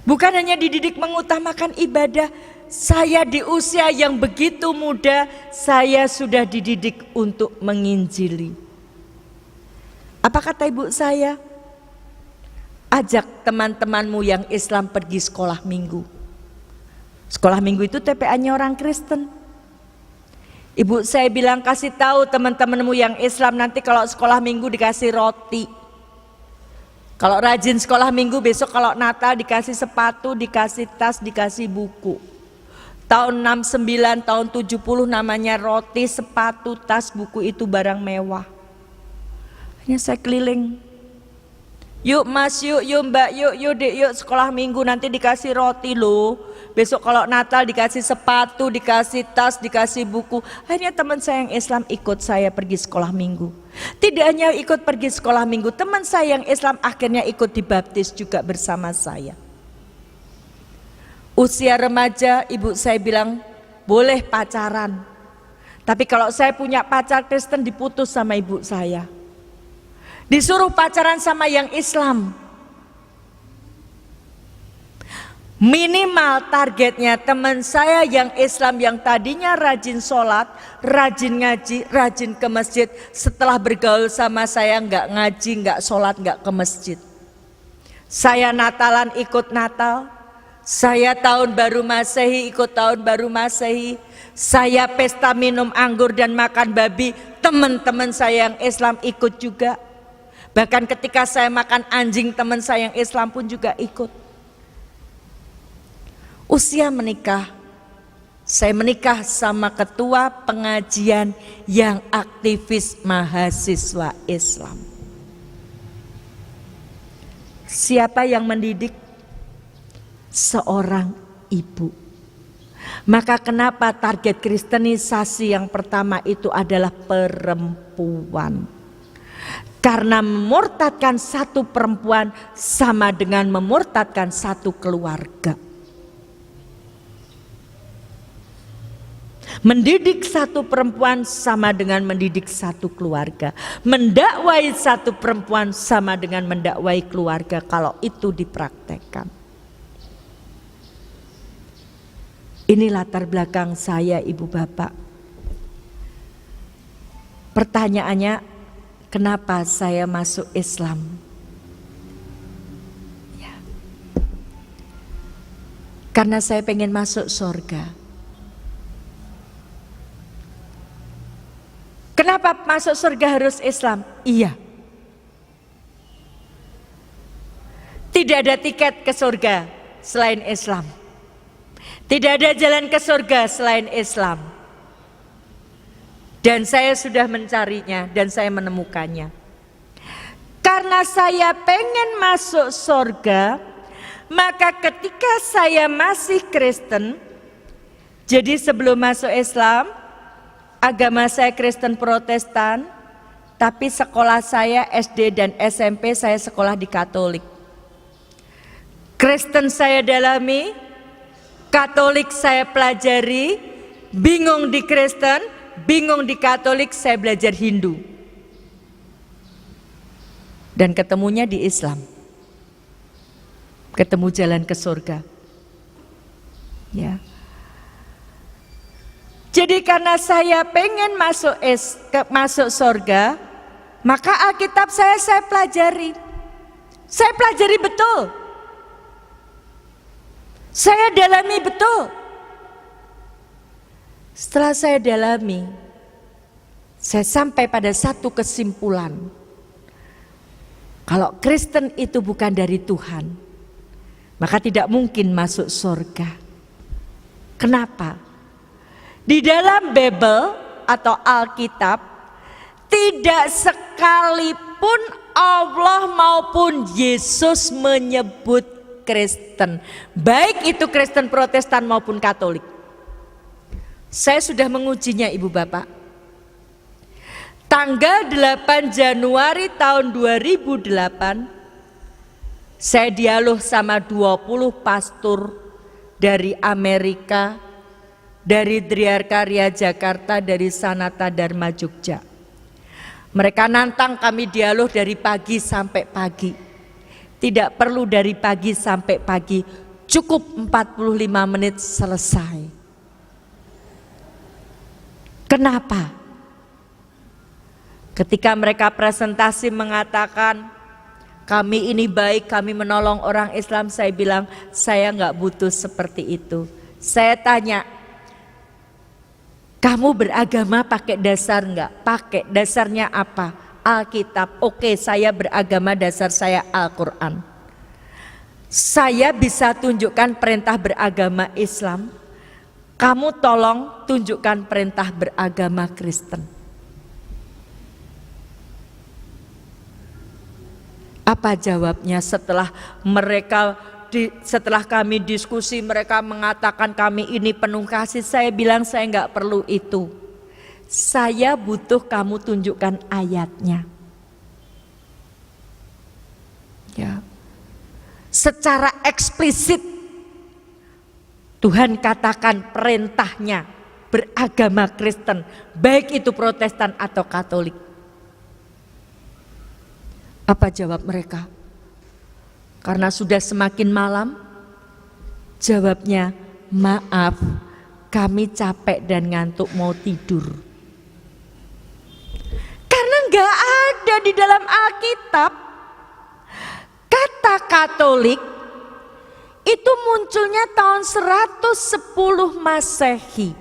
Bukan hanya dididik mengutamakan ibadah, saya di usia yang begitu muda, saya sudah dididik untuk menginjili. Apa kata ibu saya? Ajak teman-temanmu yang Islam pergi sekolah minggu. Sekolah minggu itu TPA-nya orang Kristen. Ibu saya bilang, kasih tahu teman-temanmu yang Islam nanti kalau sekolah minggu dikasih roti. Kalau rajin sekolah minggu, besok kalau Natal dikasih sepatu, dikasih tas, dikasih buku. Tahun 69, tahun 70 namanya roti, sepatu, tas, buku itu barang mewah. Hanya saya keliling Yuk mas, yuk mbak, yuk dek, yuk sekolah minggu nanti dikasih roti loh. Besok kalau Natal dikasih sepatu, dikasih tas, dikasih buku. Akhirnya teman saya yang Islam ikut saya pergi sekolah minggu. Tidak hanya ikut pergi sekolah minggu, teman saya yang Islam akhirnya ikut dibaptis juga bersama saya. Usia remaja, ibu saya bilang boleh pacaran. Tapi kalau saya punya pacar Kristen diputus sama ibu saya. Disuruh pacaran sama yang Islam. Minimal targetnya teman saya yang Islam yang tadinya rajin sholat, rajin ngaji, rajin ke masjid. Setelah bergaul sama saya nggak ngaji, nggak sholat, nggak ke masjid. Saya Natalan ikut Natal. Saya tahun baru Masehi ikut tahun baru Masehi. Saya pesta minum anggur dan makan babi. Teman-teman saya yang Islam ikut juga. Bahkan ketika saya makan anjing, teman saya yang Islam pun juga ikut. Usia menikah, saya menikah sama ketua pengajian yang aktivis mahasiswa Islam. Siapa yang mendidik? Seorang ibu. Maka kenapa target kristenisasi yang pertama itu adalah perempuan? Karena memurtadkan satu perempuan sama dengan memurtadkan satu keluarga. Mendidik satu perempuan sama dengan mendidik satu keluarga. Mendakwai satu perempuan sama dengan mendakwai keluarga kalau itu dipraktekkan. Ini latar belakang saya, ibu bapak. Pertanyaannya, kenapa saya masuk Islam? Ya. Karena saya pengen masuk surga. Kenapa masuk surga harus Islam? Iya. Tidak ada tiket ke surga selain Islam. Tidak ada jalan ke surga selain Islam. Dan saya sudah mencarinya dan saya menemukannya. Karena saya pengen masuk surga, maka ketika saya masih Kristen, jadi sebelum masuk Islam, agama saya Kristen Protestan, tapi sekolah saya SD dan SMP saya sekolah di Katolik. Kristen saya dalami, Katolik saya pelajari, bingung di Kristen, bingung di Katolik, saya belajar Hindu. Dan ketemunya di Islam. Ketemu jalan ke surga. Ya. Jadi karena saya pengen masuk surga, maka Alkitab saya pelajari. Saya pelajari betul. Saya dalami betul. Setelah saya dalami, saya sampai pada satu kesimpulan. Kalau Kristen itu bukan dari Tuhan, maka tidak mungkin masuk surga. Kenapa? Di dalam Bible atau Alkitab, tidak sekalipun Allah maupun Yesus menyebut Kristen, baik itu Kristen Protestan maupun Katolik. Saya sudah mengujinya, ibu bapak. Tanggal 8 Januari tahun 2008, saya dialog sama 20 pastor dari Amerika, dari Driarkarya Jakarta, dari Sanata Dharma Jogja. Mereka nantang kami dialog dari pagi sampai pagi. Tidak perlu dari pagi sampai pagi, cukup 45 menit selesai. Kenapa? Ketika mereka presentasi mengatakan, kami ini baik, kami menolong orang Islam, saya bilang, saya nggak butuh seperti itu. Saya tanya, kamu beragama pakai dasar nggak? Pakai, dasarnya apa? Alkitab. Oke, saya beragama, dasar saya Al-Quran. Saya bisa tunjukkan perintah beragama Islam. Kamu tolong tunjukkan perintah beragama Kristen. Apa jawabnya setelah kami diskusi, mereka mengatakan kami ini penuh kasih. Saya bilang saya nggak perlu itu. Saya butuh kamu tunjukkan ayatnya. Ya. Secara eksplisit Tuhan katakan perintahnya beragama Kristen, baik itu Protestan atau Katolik. Apa jawab mereka? Karena sudah semakin malam, jawabnya, maaf, kami capek dan ngantuk mau tidur. Karena nggak ada di dalam Alkitab kata Katolik itu munculnya tahun 110 Masehi.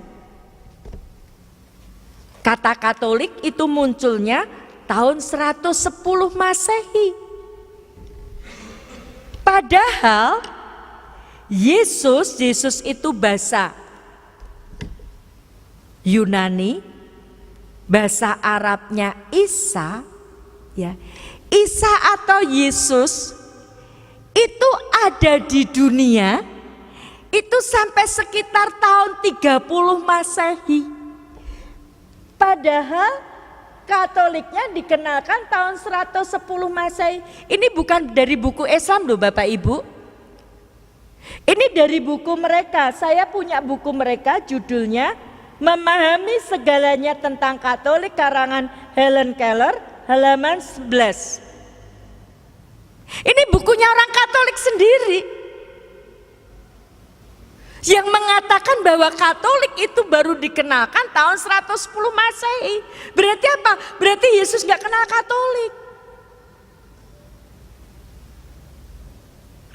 Kata Katolik itu munculnya tahun 110 Masehi. Padahal Yesus itu bahasa Yunani, bahasa Arabnya Isa, ya. Isa atau Yesus itu ada di dunia itu sampai sekitar tahun 30 Masehi. Padahal Katoliknya dikenalkan tahun 110 Masehi. Ini bukan dari buku Islam loh Bapak Ibu. Ini dari buku mereka. Saya punya buku mereka, judulnya Memahami Segalanya Tentang Katolik, karangan Helen Keller, halaman 11. Ini bukunya orang Katolik sendiri yang mengatakan bahwa Katolik itu baru dikenalkan tahun 110 Masehi. Berarti apa? Berarti Yesus gak kenal Katolik.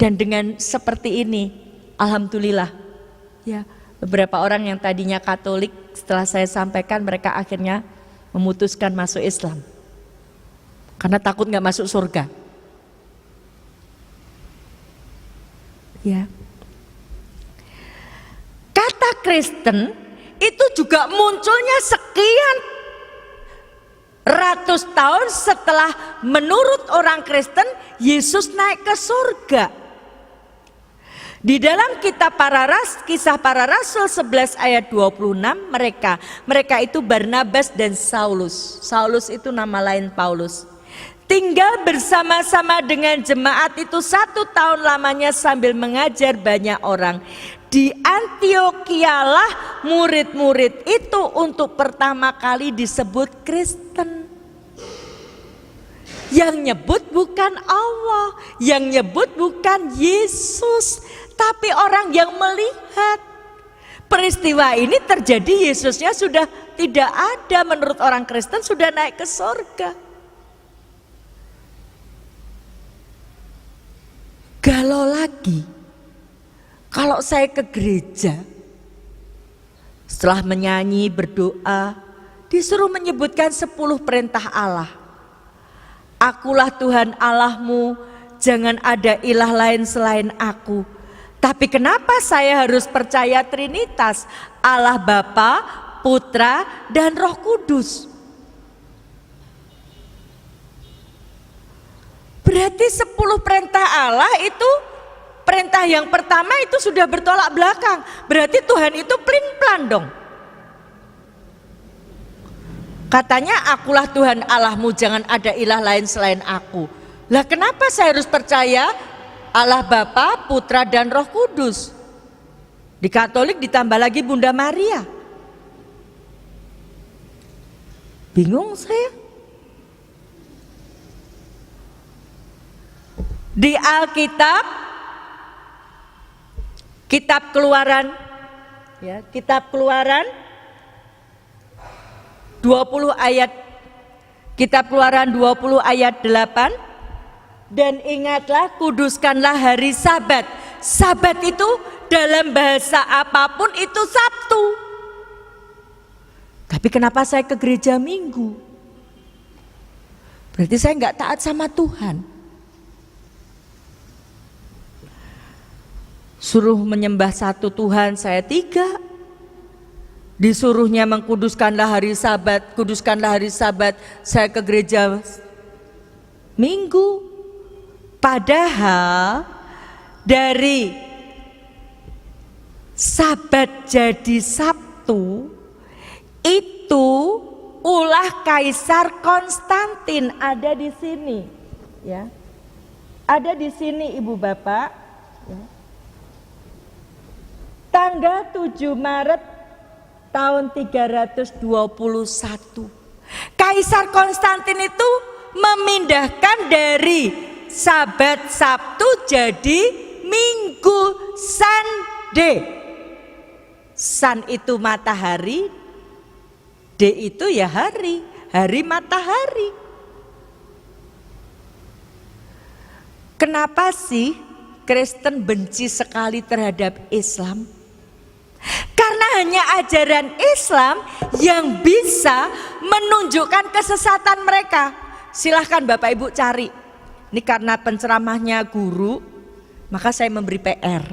Dan dengan seperti ini, alhamdulillah, ya, beberapa orang yang tadinya Katolik, setelah saya sampaikan mereka akhirnya memutuskan masuk Islam. Karena takut gak masuk surga. Ya. Kata Kristen itu juga munculnya sekian ratus tahun setelah menurut orang Kristen Yesus naik ke surga. Di dalam kitab Kisah Para Rasul 11 ayat 26 mereka itu Barnabas dan Saulus. Saulus itu nama lain Paulus. Tinggal bersama-sama dengan jemaat itu 1 tahun lamanya sambil mengajar banyak orang. Di Antiokialah murid-murid itu untuk pertama kali disebut Kristen. Yang nyebut bukan Allah, yang nyebut bukan Yesus, tapi orang yang melihat. Peristiwa ini terjadi, Yesusnya sudah tidak ada, menurut orang Kristen sudah naik ke surga. Galau lagi, kalau saya ke gereja, setelah menyanyi, berdoa, disuruh menyebutkan 10 perintah Allah. Akulah Tuhan Allahmu, jangan ada ilah lain selain aku. Tapi kenapa saya harus percaya Trinitas, Allah Bapa, Putra, dan Roh Kudus? Berarti 10 perintah Allah itu, perintah yang pertama itu sudah bertolak belakang. Berarti Tuhan itu pelin-pelan dong. Katanya akulah Tuhan Allahmu, jangan ada ilah lain selain aku. Lah kenapa saya harus percaya Allah Bapa, Putra, dan Roh Kudus? Di Katolik ditambah lagi Bunda Maria. Bingung saya. Di Alkitab, Kitab Keluaran, ya, Kitab Keluaran 20 ayat, Kitab Keluaran 20 ayat 8, dan ingatlah, kuduskanlah hari Sabat. Sabat itu dalam bahasa apapun itu Sabtu. Tapi kenapa saya ke gereja Minggu? Berarti saya nggak taat sama Tuhan. Suruh menyembah satu Tuhan, saya 3. Disuruhnya mengkuduskanlah hari Sabat, kuduskanlah hari Sabat, saya ke gereja Minggu. Padahal dari Sabat jadi Sabtu itu ulah Kaisar Konstantin, ada di sini, ya. Ada di sini Ibu Bapak, ya. Tanggal 7 Maret tahun 321. Kaisar Konstantin itu memindahkan dari Sabat Sabtu jadi Minggu Sunday. Sun itu matahari, D itu ya hari, hari matahari. Kenapa sih Kristen benci sekali terhadap Islam? Karena hanya ajaran Islam yang bisa menunjukkan kesesatan mereka. Silahkan Bapak Ibu cari. Ini karena penceramahnya guru, maka saya memberi PR.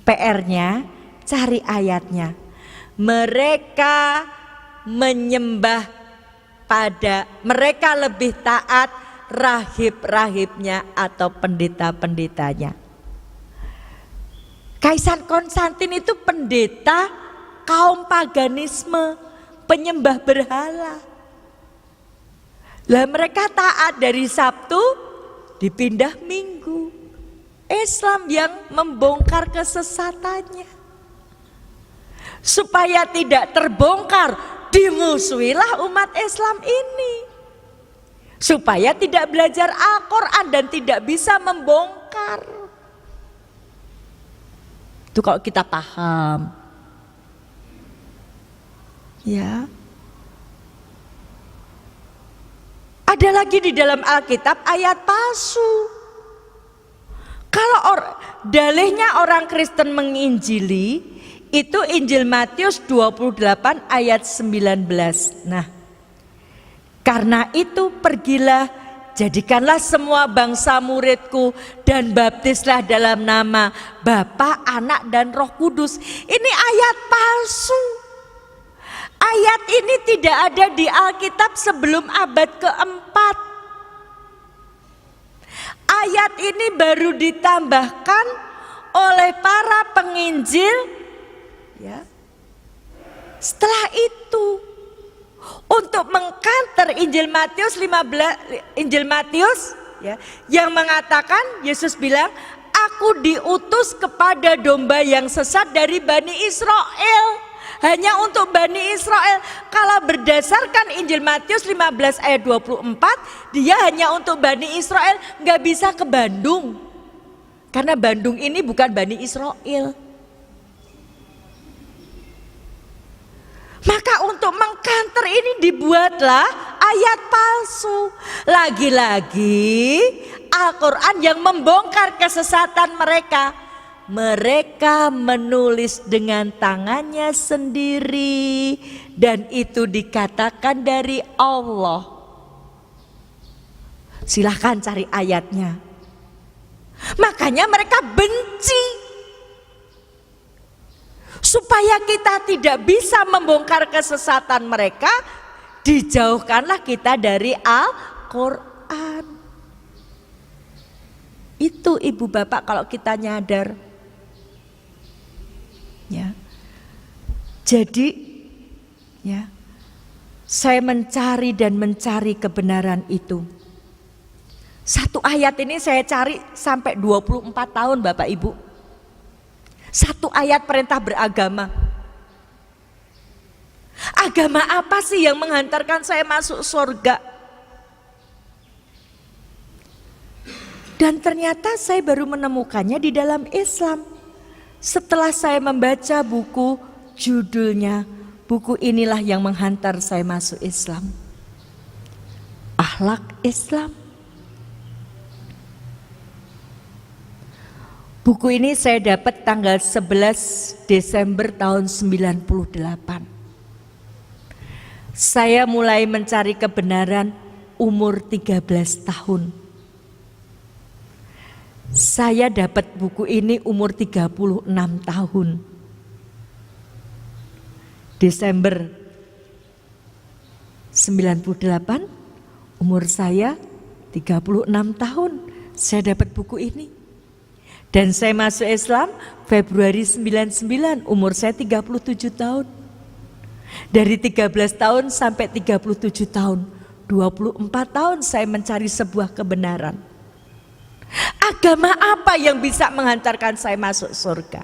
PR-nya cari ayatnya. Mereka menyembah mereka lebih taat rahib-rahibnya atau pendeta-pendetanya. Kaisar Konstantin itu pendeta kaum paganisme, penyembah berhala. Lah mereka taat dari Sabtu dipindah Minggu. Islam yang membongkar kesesatannya. Supaya tidak terbongkar, dimusuhilah umat Islam ini. Supaya tidak belajar Al-Quran dan tidak bisa membongkar. Itu kalau kita paham. Ya. Ada lagi di dalam Alkitab ayat palsu. Kalau dalihnya orang Kristen menginjili, itu Injil Matius 28 ayat 19. Nah, karena itu pergilah, jadikanlah semua bangsa muridku dan baptislah dalam nama Bapa, Anak dan Roh Kudus. Ini ayat palsu. Ayat ini tidak ada di Alkitab sebelum abad keempat. Ayat ini baru ditambahkan oleh para penginjil, ya. Setelah itu untuk mengkanter Injil Matius 15, Injil Matius, ya, yang mengatakan Yesus bilang, aku diutus kepada domba yang sesat dari Bani Israel. Hanya untuk Bani Israel. Kalau berdasarkan Injil Matius 15 ayat 24, dia hanya untuk Bani Israel, nggak bisa ke Bandung. Karena Bandung ini bukan Bani Israel. Maka untuk mengkanter ini dibuatlah ayat palsu. Lagi-lagi Al-Quran yang membongkar kesesatan mereka. Mereka menulis dengan tangannya sendiri dan itu dikatakan dari Allah. Silahkan cari ayatnya. Makanya mereka benci. Supaya kita tidak bisa membongkar kesesatan mereka, dijauhkanlah kita dari Al-Quran. Itu Ibu Bapak kalau kita nyadar. Ya. Jadi ya, saya mencari dan mencari kebenaran itu. Satu ayat ini saya cari sampai 24 tahun Bapak Ibu. Satu ayat perintah beragama. Agama apa sih yang menghantarkan saya masuk surga? Dan ternyata saya baru menemukannya di dalam Islam. Setelah saya membaca buku, judulnya, buku inilah yang menghantar saya masuk Islam. Akhlak Islam. Buku ini saya dapat tanggal 11 Desember tahun 98. Saya mulai mencari kebenaran umur 13 tahun. Saya dapat buku ini umur 36 tahun. Desember 98, umur saya 36 tahun saya dapat buku ini. Dan saya masuk Islam Februari 99, umur saya 37 tahun. Dari 13 tahun sampai 37 tahun, 24 tahun saya mencari sebuah kebenaran. Agama apa yang bisa menghantarkan saya masuk surga?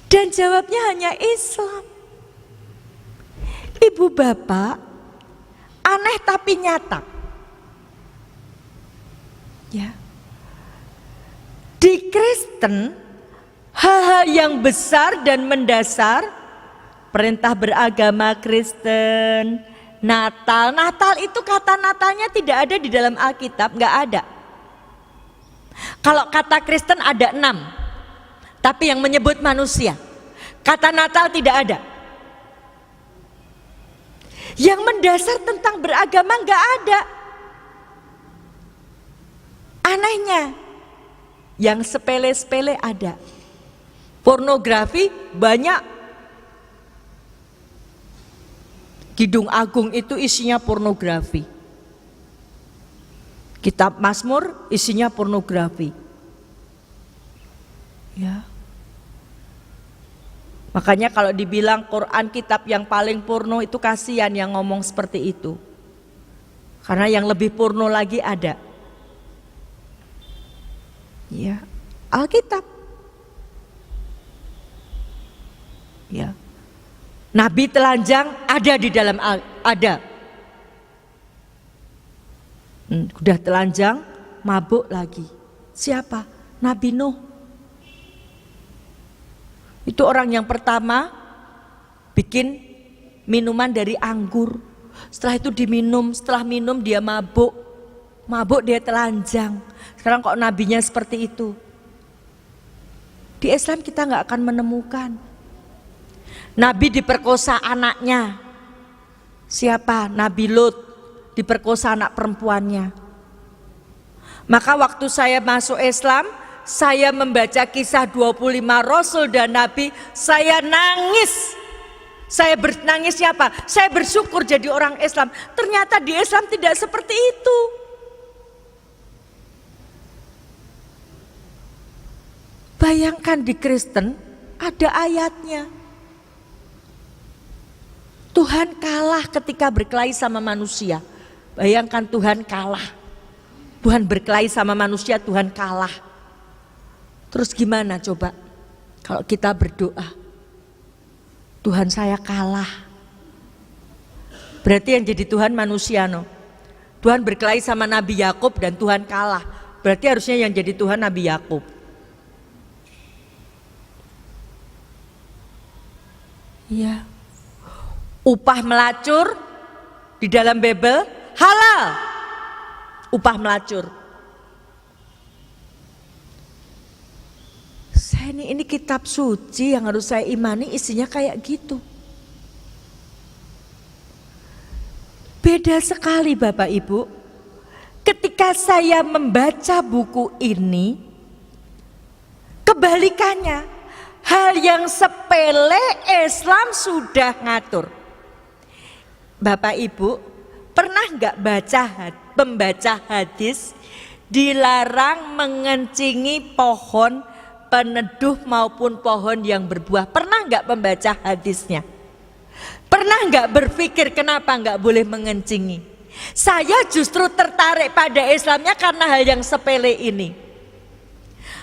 Dan jawabnya hanya Islam. Ibu bapak, aneh tapi nyata. Ya. Di Kristen, hal-hal yang besar dan mendasar, perintah beragama Kristen, Natal. Natal itu kata Natalnya tidak ada di dalam Alkitab, nggak ada. Kalau kata Kristen ada 6, tapi yang menyebut manusia. Kata Natal tidak ada. Yang mendasar tentang beragama nggak ada. Anehnya, yang sepele-sepele ada. Pornografi banyak. Kidung Agung itu isinya pornografi. Kitab Mazmur isinya pornografi. Ya. Makanya kalau dibilang Quran kitab yang paling porno itu kasihan yang ngomong seperti itu. Karena yang lebih porno lagi ada. Ya, Alkitab. Ya. Nabi telanjang ada di dalam ada. Udah telanjang, mabuk lagi. Siapa? Nabi Nuh. Itu orang yang pertama bikin minuman dari anggur. Setelah itu diminum, setelah minum dia mabuk. Mabuk dia telanjang. Sekarang kok nabinya seperti itu? Di Islam kita nggak akan menemukan. Nabi diperkosa anaknya. Siapa? Nabi Lut diperkosa anak perempuannya. Maka waktu saya masuk Islam, saya membaca kisah 25 Rasul dan Nabi, saya nangis. Saya nangis siapa? Saya bersyukur jadi orang Islam. Ternyata di Islam tidak seperti itu. Bayangkan di Kristen ada ayatnya. Tuhan kalah ketika berkelahi sama manusia. Bayangkan Tuhan kalah. Tuhan berkelahi sama manusia, Tuhan kalah. Terus gimana coba kalau kita berdoa? Tuhan saya kalah. Berarti yang jadi Tuhan manusia no. Tuhan berkelahi sama Nabi Yakub dan Tuhan kalah. Berarti harusnya yang jadi Tuhan Nabi Yakub. Iya. Upah melacur di dalam Bible halal. Upah melacur. Ini kitab suci yang harus saya imani isinya kayak gitu. Beda sekali Bapak Ibu. Ketika saya membaca buku ini, kebalikannya, hal yang sepele Islam sudah ngatur. Bapak Ibu, pernah nggak membaca hadis dilarang mengencingi pohon peneduh maupun pohon yang berbuah? Pernah nggak membaca hadisnya? Pernah nggak berpikir kenapa nggak boleh mengencingi? Saya justru tertarik pada Islamnya karena hal yang sepele ini.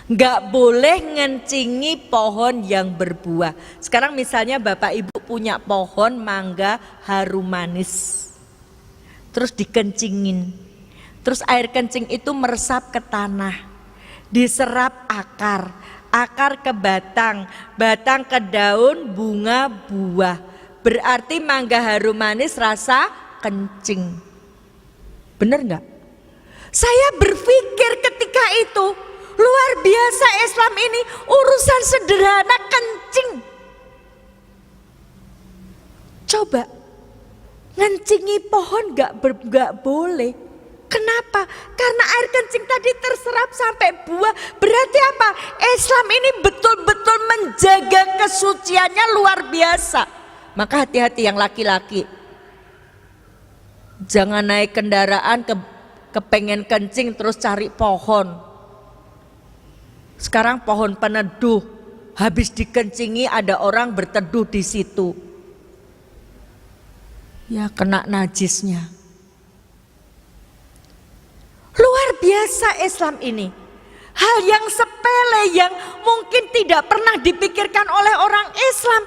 Nggak boleh ngencingi pohon yang berbuah. Sekarang misalnya Bapak Ibu punya pohon mangga harum manis, terus dikencingin, terus air kencing itu meresap ke tanah, diserap akar, akar ke batang, batang ke daun, bunga, buah. Berarti mangga harum manis rasa kencing. Bener nggak? Saya berpikir ketika itu, luar biasa Islam ini urusan sederhana kencing. Coba ngencingi pohon nggak boleh. Kenapa? Karena air kencing tadi terserap sampai buah. Berarti apa? Islam ini betul-betul menjaga kesuciannya luar biasa. Maka hati-hati yang laki-laki. Jangan naik kendaraan ke kepengen kencing terus cari pohon. Sekarang pohon peneduh, habis dikencingi ada orang berteduh di situ. Ya kena najisnya. Luar biasa Islam ini. Hal yang sepele yang mungkin tidak pernah dipikirkan oleh orang Islam.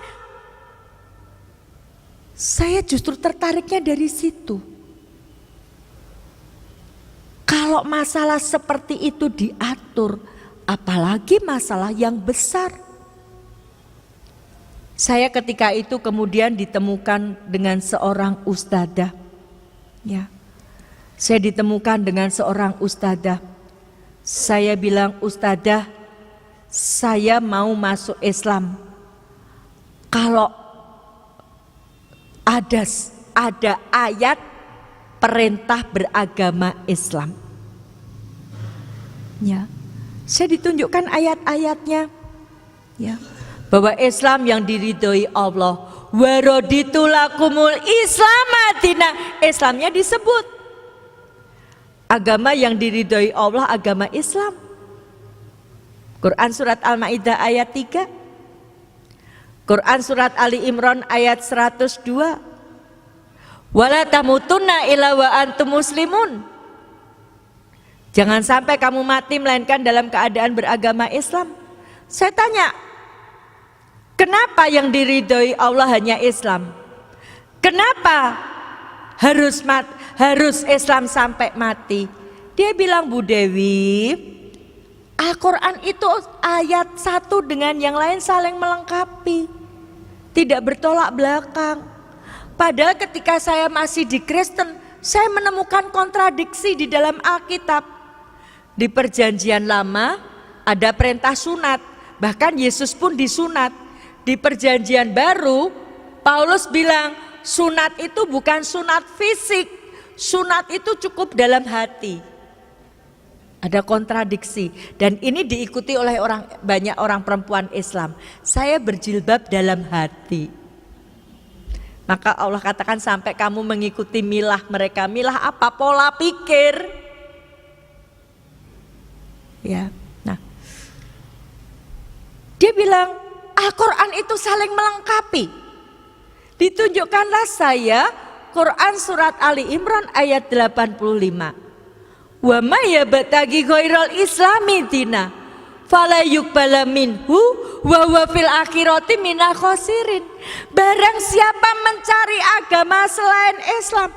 Saya justru tertariknya dari situ. Kalau masalah seperti itu diatur, apalagi masalah yang besar. Saya ketika itu kemudian ditemukan dengan seorang ustadzah. Ya. Saya ditemukan dengan seorang ustadzah. Saya bilang, ustadzah, saya mau masuk Islam. Kalau ada ayat perintah beragama Islam. Ya. Saya ditunjukkan ayat-ayatnya. Ya. Bahwa Islam yang diridhoi Allah. Wa raditu lakumul islamatina. Islamnya disebut. Agama yang diridhoi Allah agama Islam. Quran surat Al-Maidah ayat 3. Quran surat Ali Imran ayat 102. Wala tamutunna illa wa antum muslimun. Jangan sampai kamu mati melainkan dalam keadaan beragama Islam. Saya tanya, kenapa yang diridhoi Allah hanya Islam? Kenapa harus Islam sampai mati? Dia bilang, Bu Dewi, Al-Quran itu ayat satu dengan yang lain saling melengkapi, tidak bertolak belakang. Padahal ketika saya masih di Kristen, saya menemukan kontradiksi di dalam Alkitab. Di perjanjian lama ada perintah sunat, bahkan Yesus pun disunat. Di perjanjian baru, Paulus bilang sunat itu bukan sunat fisik, sunat itu cukup dalam hati. Ada kontradiksi dan ini diikuti oleh banyak orang perempuan Islam. Saya berjilbab dalam hati. Maka Allah katakan sampai kamu mengikuti milah mereka. Milah apa? Pola pikir. Ya, nah, dia bilang Al-Quran itu saling melengkapi. Ditunjukkanlah saya Quran surat Ali Imran ayat 85. Wa may yabtaghi ghairal islami dina fala yuqbala minhu wa huwa fil akhirati minal khosirin. Barang siapa mencari agama selain Islam.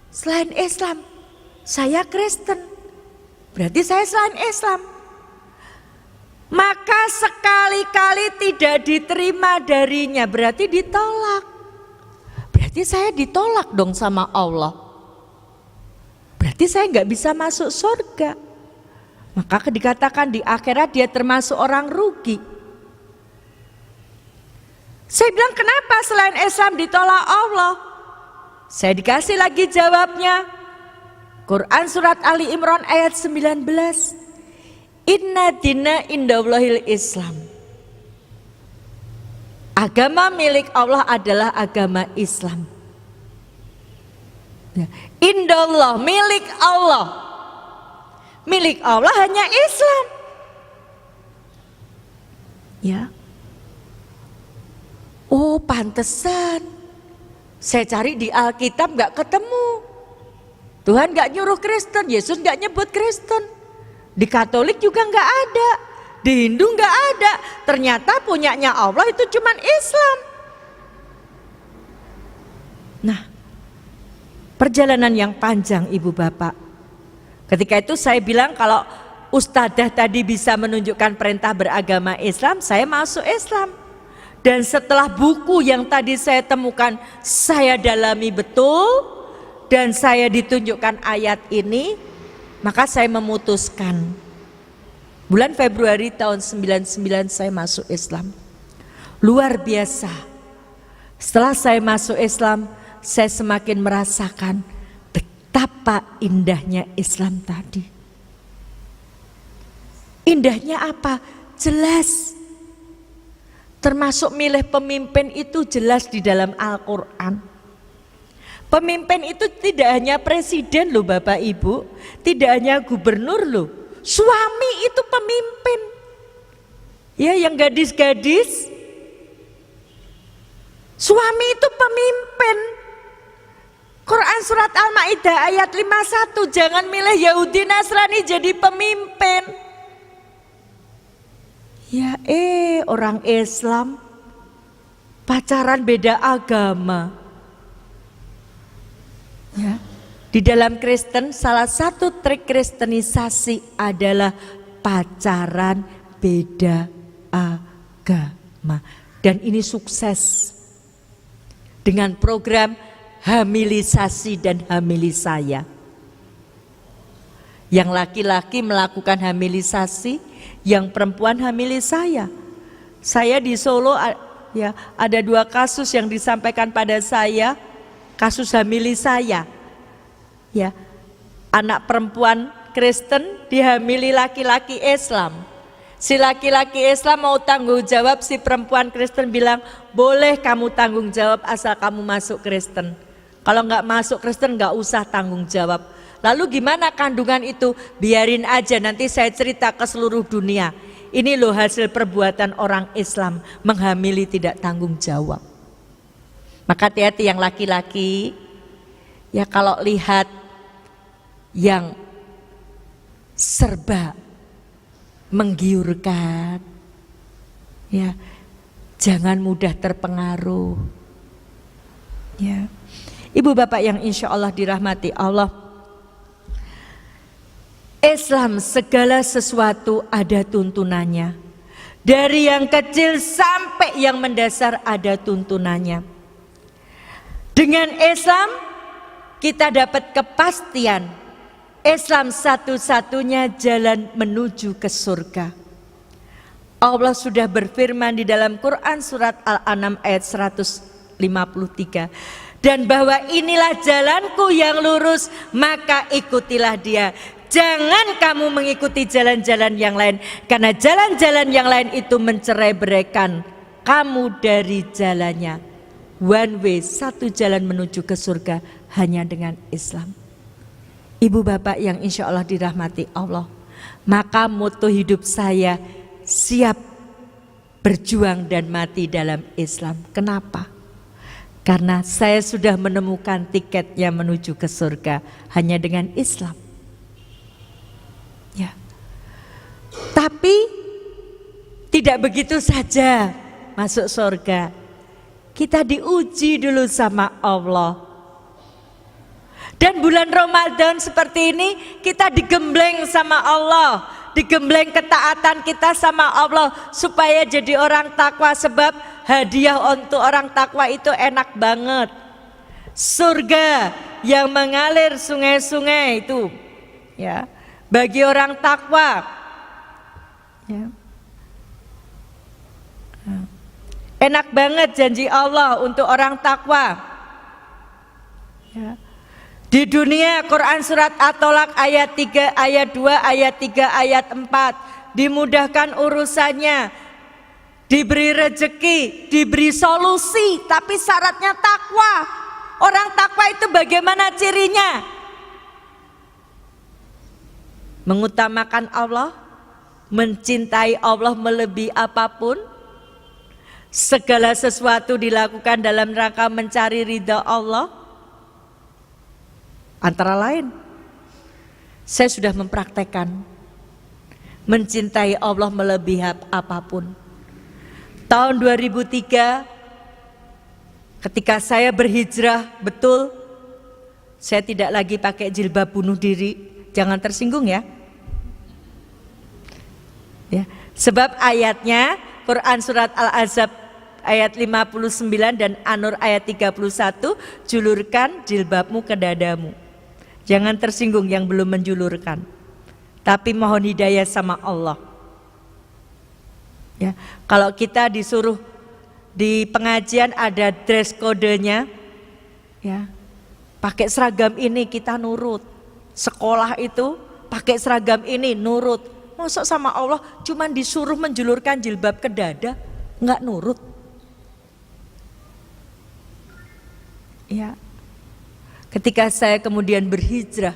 Selain Islam, saya Kristen. Berarti saya selain Islam. Maka sekali-kali tidak diterima darinya, berarti ditolak. Berarti saya ditolak dong sama Allah. Berarti saya nggak bisa masuk surga. Maka dikatakan di akhirat dia termasuk orang rugi. Saya bilang kenapa selain Islam ditolak Allah? Saya dikasih lagi jawabnya. Quran surat Ali Imran ayat 19. Inna dina indallahil Islam. Agama milik Allah adalah agama Islam. Ya. Indallah, milik Allah. Milik Allah hanya Islam. Ya. Oh, pantesan. Saya cari di Alkitab nggak ketemu. Tuhan gak nyuruh Kristen, Yesus gak nyebut Kristen. Di Katolik juga gak ada, di Hindu gak ada. Ternyata punyanya Allah itu cuman Islam. Nah, perjalanan yang panjang Ibu Bapak. Ketika itu saya bilang kalau ustadzah tadi bisa menunjukkan perintah beragama Islam, saya masuk Islam. Dan setelah buku yang tadi saya temukan, saya dalami betul. Dan saya ditunjukkan ayat ini, maka saya memutuskan. Bulan Februari tahun 99 saya masuk Islam. Luar biasa. Setelah saya masuk Islam, saya semakin merasakan betapa indahnya Islam tadi. Indahnya apa? Jelas. Termasuk milih pemimpin itu jelas di dalam Al-Quran. Pemimpin itu tidak hanya presiden loh Bapak Ibu, tidak hanya gubernur loh. Suami itu pemimpin. Ya, yang gadis-gadis, suami itu pemimpin. Quran surat Al-Maidah ayat 51, jangan milih Yahudi Nasrani jadi pemimpin. Ya orang Islam pacaran beda agama. Ya. Di dalam Kristen salah satu trik kristenisasi adalah pacaran beda agama. Dan ini sukses dengan program hamilisasi dan hamilisaya. Yang laki-laki melakukan hamilisasi, yang perempuan hamilisaya. Saya di Solo ya ada 2 kasus yang disampaikan pada saya, kasus hamilisaya. Ya, anak perempuan Kristen dihamili laki-laki Islam. Si laki-laki Islam mau tanggung jawab, si perempuan Kristen bilang, boleh kamu tanggung jawab asal kamu masuk Kristen. Kalau nggak masuk Kristen nggak usah tanggung jawab. Lalu gimana kandungan itu? Biarin aja, nanti saya cerita ke seluruh dunia. Ini loh hasil perbuatan orang Islam, menghamili tidak tanggung jawab. Maka hati-hati yang laki-laki, ya kalau lihat yang serba menggiurkan, ya jangan mudah terpengaruh. Ya. Ibu bapak yang insya Allah dirahmati Allah, Islam segala sesuatu ada tuntunannya. Dari yang kecil sampai yang mendasar ada tuntunannya. Dengan Islam kita dapat kepastian. Islam satu-satunya jalan menuju ke surga. Allah sudah berfirman di dalam Quran surat Al-An'am ayat 153. Dan bahwa inilah jalanku yang lurus, maka ikutilah dia. Jangan kamu mengikuti jalan-jalan yang lain, karena jalan-jalan yang lain itu mencerai-beraikan kamu dari jalannya. One way, satu jalan menuju ke surga hanya dengan Islam. Ibu bapak yang insya Allah dirahmati Allah, maka moto hidup saya siap berjuang dan mati dalam Islam. Kenapa? Karena saya sudah menemukan tiketnya menuju ke surga hanya dengan Islam. Ya. Tapi tidak begitu saja masuk surga. Kita diuji dulu sama Allah. Dan bulan Ramadan seperti ini kita digembleng sama Allah, digembleng ketaatan kita sama Allah supaya jadi orang takwa, sebab hadiah untuk orang takwa itu enak banget. Surga yang mengalir sungai-sungai itu ya bagi orang takwa. Ya. Enak banget janji Allah untuk orang takwa. Ya. Di dunia Quran surat At-Tolak ayat 3, ayat 2, ayat 3, ayat 4 dimudahkan urusannya, diberi rezeki, diberi solusi, tapi syaratnya takwa. Orang takwa itu bagaimana cirinya? Mengutamakan Allah, mencintai Allah melebihi apapun, segala sesuatu dilakukan dalam rangka mencari ridha Allah. Antara lain, saya sudah mempraktekkan mencintai Allah melebihi apapun. Tahun 2003 ketika saya berhijrah, betul saya tidak lagi pakai jilbab bunuh diri. Jangan tersinggung ya. Ya, sebab ayatnya Quran surat Al-Ahzab ayat 59 dan An-Nur ayat 31, julurkan jilbabmu ke dadamu. Jangan tersinggung yang belum menjulurkan, tapi mohon hidayah sama Allah. Ya, kalau kita disuruh di pengajian ada dress kodenya, ya, pakai seragam ini kita nurut. Sekolah itu pakai seragam ini nurut. Masuk sama Allah cuman disuruh menjulurkan jilbab ke dada, nggak nurut. Ya. Ketika saya kemudian berhijrah,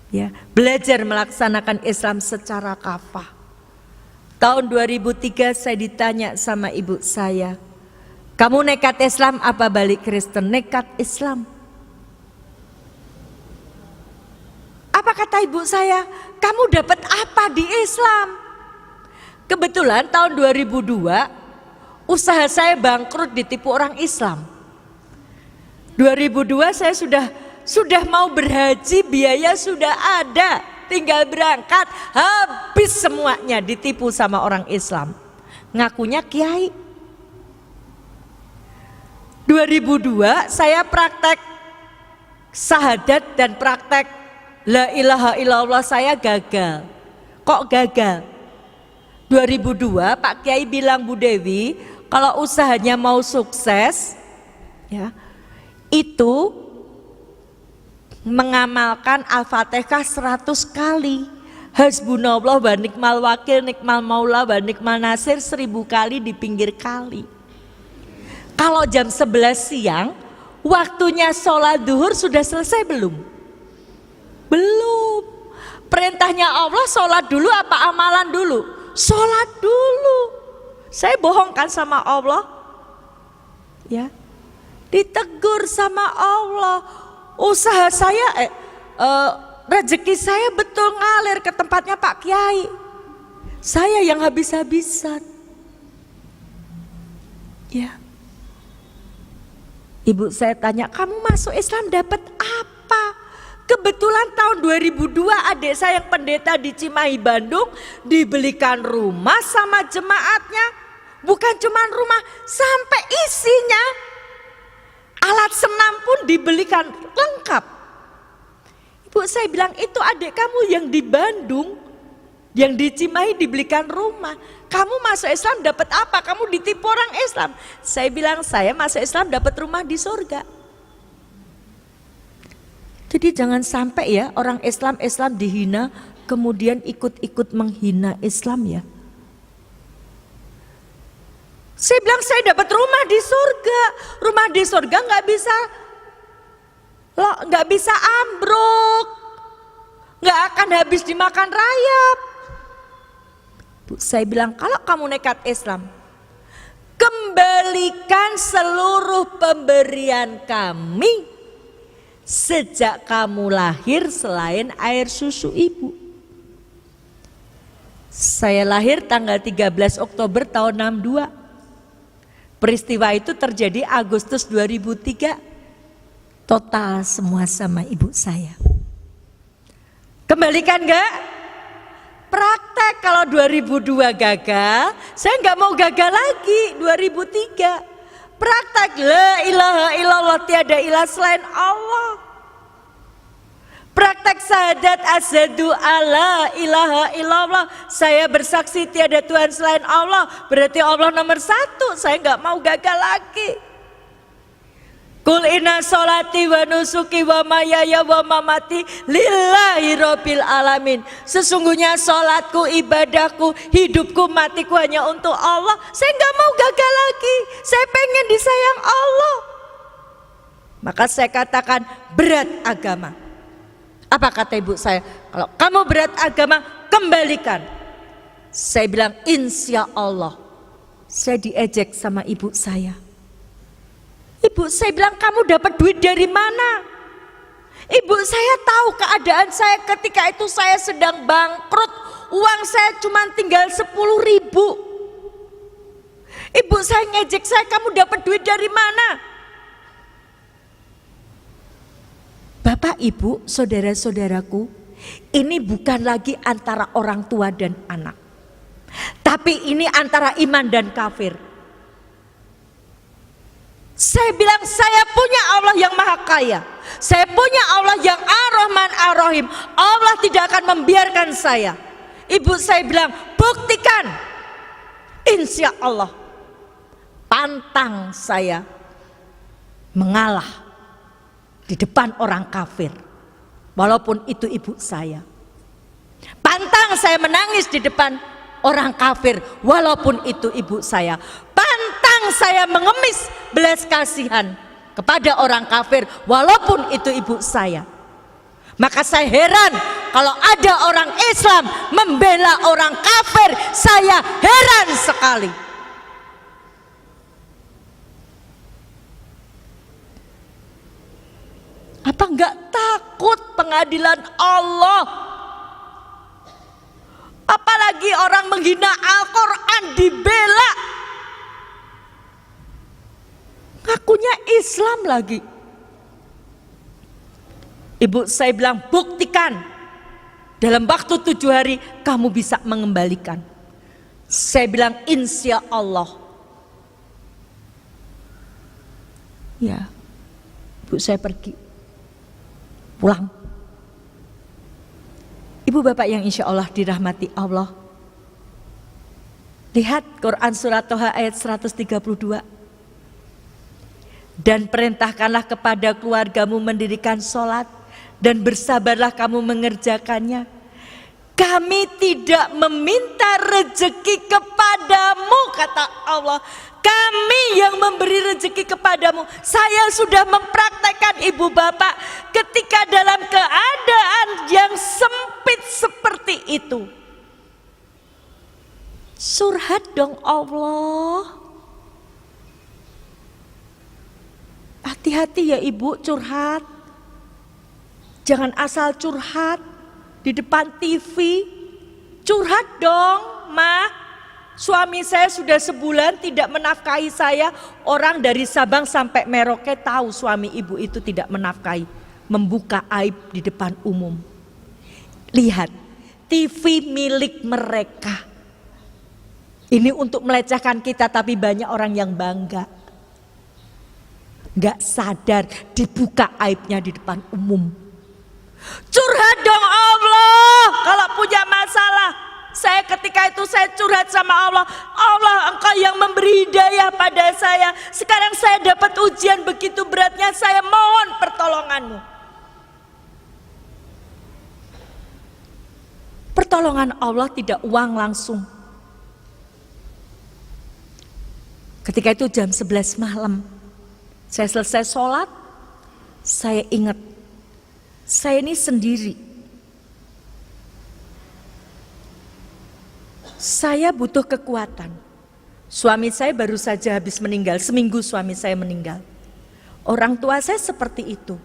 ya, belajar melaksanakan Islam secara kafah. Tahun 2003 saya ditanya sama ibu saya, kamu nekat Islam apa balik Kristen? Nekat Islam. Apa kata ibu saya? Kamu dapat apa di Islam? Kebetulan tahun 2002 usaha saya bangkrut ditipu orang Islam. 2002 saya sudah mau berhaji, biaya sudah ada, tinggal berangkat, habis semuanya ditipu sama orang Islam. Ngakunya kiai. 2002 saya praktek syahadat dan praktek la ilaha illallah saya gagal. Kok gagal? 2002 Pak Kiai bilang, Bu Dewi, kalau usahanya mau sukses, ya, itu mengamalkan Al-Fatihah 100 kali, hasbunallah wa ni'mal wakil, nikmal maula wa ni'mal nasir 1000 kali di pinggir kali. Kalau jam 11 siang waktunya sholat duhur sudah selesai belum? Belum. Perintahnya Allah sholat dulu apa amalan dulu? Sholat dulu. Saya bohong kan sama Allah? Ya, ditegur sama Allah. Usaha saya, rezeki saya betul ngalir ke tempatnya Pak Kiai. Saya yang habis-habisan. Ya. Ibu saya tanya, kamu masuk Islam dapat apa? Kebetulan tahun 2002 adik saya yang pendeta di Cimahi Bandung dibelikan rumah sama jemaatnya. Bukan cuma rumah, sampai isinya alat senam pun dibelikan lengkap. Ibu saya bilang, itu adik kamu yang di Bandung, yang di Cimahi dibelikan rumah. Kamu masuk Islam dapat apa? Kamu ditipu orang Islam. Saya bilang, saya masuk Islam dapat rumah di surga. Jadi jangan sampai ya orang Islam dihina kemudian ikut-ikut menghina Islam ya. Saya bilang saya dapat rumah di surga. Rumah di surga nggak bisa ambruk, nggak akan habis dimakan rayap. Saya bilang kalau kamu nekat Islam, kembalikan seluruh pemberian kami sejak kamu lahir selain air susu ibu. Saya lahir tanggal 13 Oktober tahun 62. Peristiwa itu terjadi Agustus 2003. Total semua sama ibu saya. Kembalikan enggak? Praktek. Kalau 2002 gagal, saya enggak mau gagal lagi 2003. Praktek la ilaha illallah, tiada ilah selain Allah. Praktek syahadat asyhadu alla ilaha illallah, saya bersaksi tiada Tuhan selain Allah. Berarti Allah nomor 1. Saya nggak mau gagal lagi. Kul inna sholati wa nusuki wa mayaya wa mamati lillahi rabbil alamin. Sesungguhnya sholatku, ibadahku, hidupku, matiku hanya untuk Allah. Saya nggak mau gagal lagi. Saya pengen disayang Allah. Maka saya katakan berat agama. Apa kata ibu saya? Kalau kamu berat agama, kembalikan. Saya bilang insya Allah. Saya diejek sama ibu saya. Ibu saya bilang, kamu dapat duit dari mana? Ibu saya tahu keadaan saya ketika itu, saya sedang bangkrut. Uang saya cuma tinggal 10.000. Ibu saya ngejek saya, kamu dapat duit dari mana? Bapak, ibu, saudara-saudaraku, ini bukan lagi antara orang tua dan anak, tapi ini antara iman dan kafir. Saya bilang, saya punya Allah yang maha kaya, saya punya Allah yang ar-Rahman ar-Rahim. Allah tidak akan membiarkan saya. Ibu saya bilang, buktikan. Insya Allah. Pantang saya mengalah di depan orang kafir, walaupun itu ibu saya. Pantang saya menangis di depan orang kafir, walaupun itu ibu saya. Pantang saya mengemis belas kasihan kepada orang kafir, walaupun itu ibu saya. Maka saya heran kalau ada orang Islam membela orang kafir, saya heran sekali. Apa enggak takut pengadilan Allah? Apalagi orang menghina Al-Quran dibela. Ngakunya Islam lagi. Ibu saya bilang, buktikan. Dalam waktu 7 hari kamu bisa mengembalikan. Saya bilang, insya Allah. Ya, ibu saya pergi. Pulang. Ibu bapak yang insya Allah dirahmati Allah. Lihat Quran surat Toha ayat 132. Dan perintahkanlah kepada keluargamu mendirikan sholat, dan bersabarlah kamu mengerjakannya. Kami tidak meminta rezeki kepadamu, kata Allah. Kami yang memberi rezeki kepadamu. Saya sudah mempraktekkan ibu bapak ketika dalam keadaan yang sempit seperti itu. Surhat dong Allah. Hati-hati ya ibu curhat. Jangan asal curhat di depan TV. Curhat dong, Ma. Suami saya sudah sebulan tidak menafkahi saya. Orang dari Sabang sampai Merauke tahu suami ibu itu tidak menafkahi. Membuka aib di depan umum. Lihat, TV milik mereka. Ini untuk melecehkan kita, tapi banyak orang yang bangga. Gak sadar dibuka aibnya di depan umum. Curhat dong Allah kalau punya masalah. Saya ketika itu saya curhat sama Allah. Allah, Engkau yang memberi hidayah pada saya. Sekarang saya dapat ujian begitu beratnya, saya mohon pertolonganmu. Pertolongan Allah tidak uang langsung. Ketika itu jam 11 malam, saya selesai sholat, saya ingat, saya ini sendiri. Saya butuh kekuatan. Suami saya baru saja habis meninggal, seminggu suami saya meninggal. Orang tua saya seperti itu.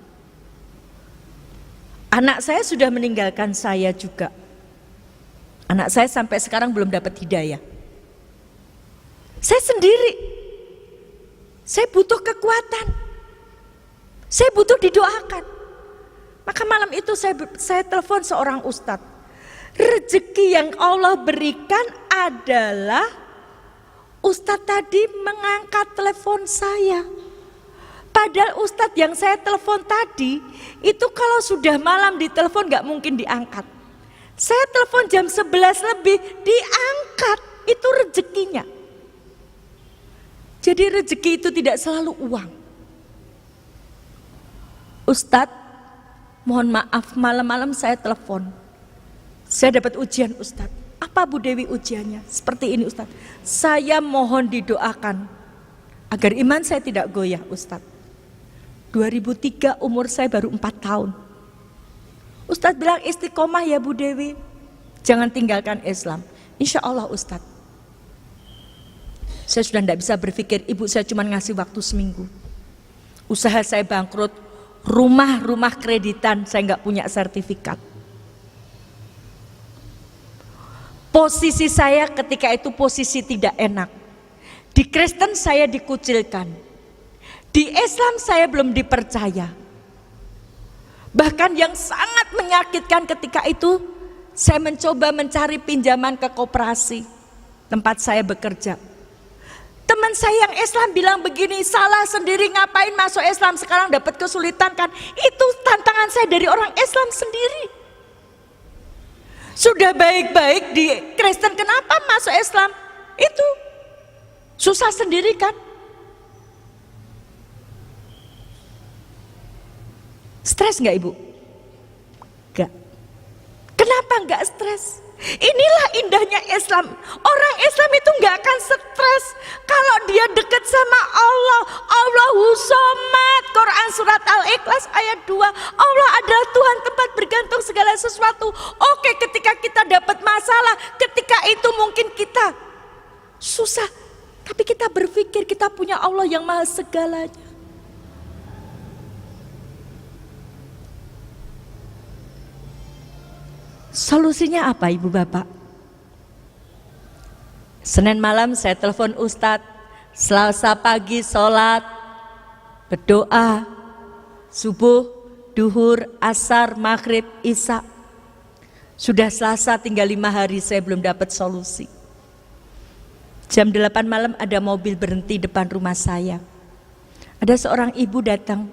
Anak saya sudah meninggalkan saya juga. Anak saya sampai sekarang belum dapat hidayah. Saya sendiri. Saya butuh kekuatan. Saya butuh didoakan. Maka malam itu saya telepon seorang ustadz. Rezeki yang Allah berikan adalah ustadz tadi mengangkat telepon saya. Padahal ustadz yang saya telepon tadi itu kalau sudah malam ditelepon gak mungkin diangkat. Saya telepon jam 11 lebih diangkat, itu rezekinya. Jadi rezeki itu tidak selalu uang. Ustadz, mohon maaf malam-malam saya telepon. Saya dapat ujian Ustadz. Apa Bu Dewi ujiannya? Seperti ini Ustadz. Saya mohon didoakan agar iman saya tidak goyah Ustadz. 2003 umur saya baru 4 tahun. Ustadz bilang istiqomah ya Bu Dewi. Jangan tinggalkan Islam. Insya Allah Ustadz. Saya sudah tidak bisa berpikir, ibu saya cuma ngasih waktu seminggu. Usaha saya bangkrut, rumah kreditan, saya nggak punya sertifikat. Posisi saya ketika itu posisi tidak enak. Di Kristen saya dikucilkan. Di Islam saya belum dipercaya. Bahkan yang sangat menyakitkan ketika itu, saya mencoba mencari pinjaman ke koperasi tempat saya bekerja. Teman saya yang Islam bilang begini, salah sendiri ngapain masuk Islam sekarang dapat kesulitan kan? Itu tantangan saya dari orang Islam sendiri. Sudah baik-baik di Kristen, kenapa masuk Islam? Itu susah sendiri kan? Stres nggak ibu? Nggak. Kenapa nggak stres? Inilah indahnya Islam. Orang Islam itu nggak akan stres kalau dia dekat sama Allah. Allah Allahu Somad, Quran surat Al-Ikhlas ayat 2. Allah adalah Tuhan tempat bergantung segala sesuatu. Oke, ketika kita dapat masalah, ketika itu mungkin kita susah, tapi kita berpikir kita punya Allah yang maha segalanya. Solusinya apa Ibu Bapak? Senin malam saya telepon Ustadz, Selasa pagi sholat, berdoa, subuh, duhur, asar, maghrib, isya. Sudah Selasa tinggal 5 hari saya belum dapat solusi. Jam 8 malam ada mobil berhenti depan rumah saya. Ada seorang ibu datang,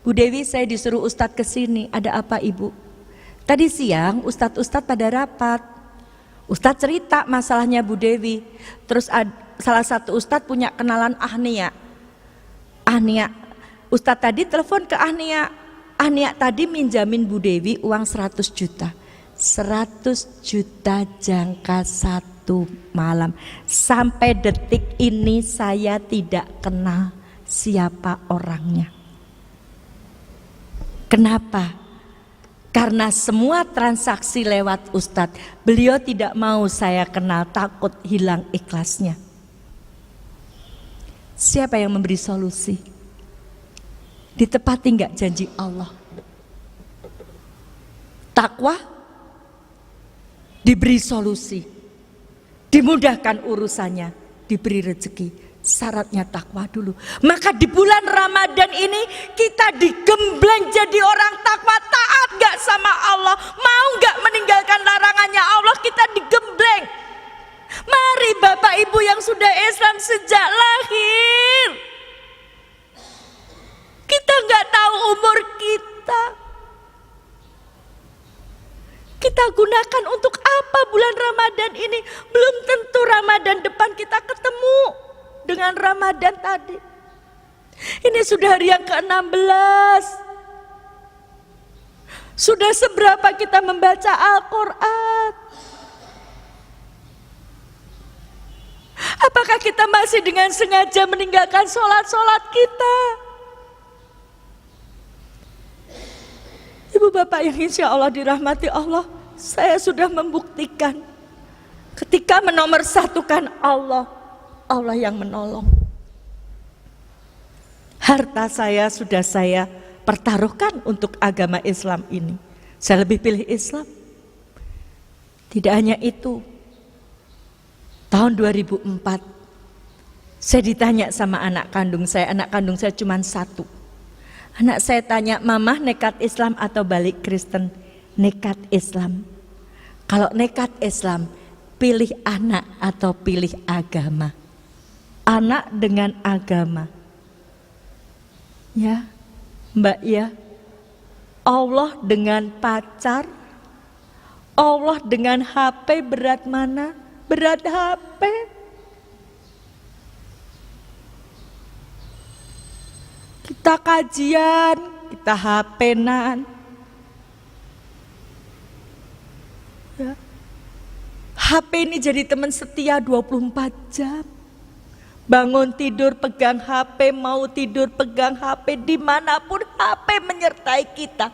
Bu Dewi saya disuruh Ustadz ke sini, ada apa Ibu? Tadi siang Ustadz pada rapat. Ustadz cerita masalahnya Bu Dewi. Terus salah satu Ustadz punya kenalan Ahnia. Ustadz tadi telepon ke Ahnia. Ahnia tadi minjamin Bu Dewi uang 100 juta. 100 juta jangka 1 malam. Sampai detik ini saya tidak kenal siapa orangnya. Kenapa? Karena semua transaksi lewat Ustadz, beliau tidak mau saya kenal, takut hilang ikhlasnya. Siapa yang memberi solusi? Ditepati enggak janji Allah? Takwa, diberi solusi, dimudahkan urusannya, diberi rezeki. Syaratnya takwa dulu. Maka di bulan Ramadan ini kita digembleng jadi orang takwa, taat gak sama Allah, mau gak meninggalkan larangannya Allah, kita digembleng. Mari Bapak Ibu yang sudah Islam sejak lahir, kita gak tahu umur kita gunakan untuk apa bulan Ramadan ini. Belum tentu Ramadan depan kita ketemu dengan Ramadan tadi. Ini sudah hari yang ke-16. Sudah seberapa kita membaca Al-Quran? Apakah kita masih dengan sengaja meninggalkan sholat-sholat kita? Ibu Bapak yang insya Allah dirahmati Allah, saya sudah membuktikan ketika menomorsatukan Allah, Allah yang menolong. Harta saya sudah saya pertaruhkan untuk agama Islam ini. Saya lebih pilih Islam. Tidak hanya itu, tahun 2004 saya ditanya sama anak kandung saya cuma 1. Anak saya tanya, Mama nekat Islam atau balik Kristen? Nekat Islam. Kalau nekat Islam, pilih anak atau pilih agama? Anak dengan agama. Ya, Mbak ya. Allah dengan pacar, Allah dengan HP, berat mana? Berat HP. Kita kajian, kita HP-nan. Ya. HP ini jadi teman setia 24 jam. Bangun tidur pegang HP, mau tidur pegang HP, dimanapun HP menyertai kita.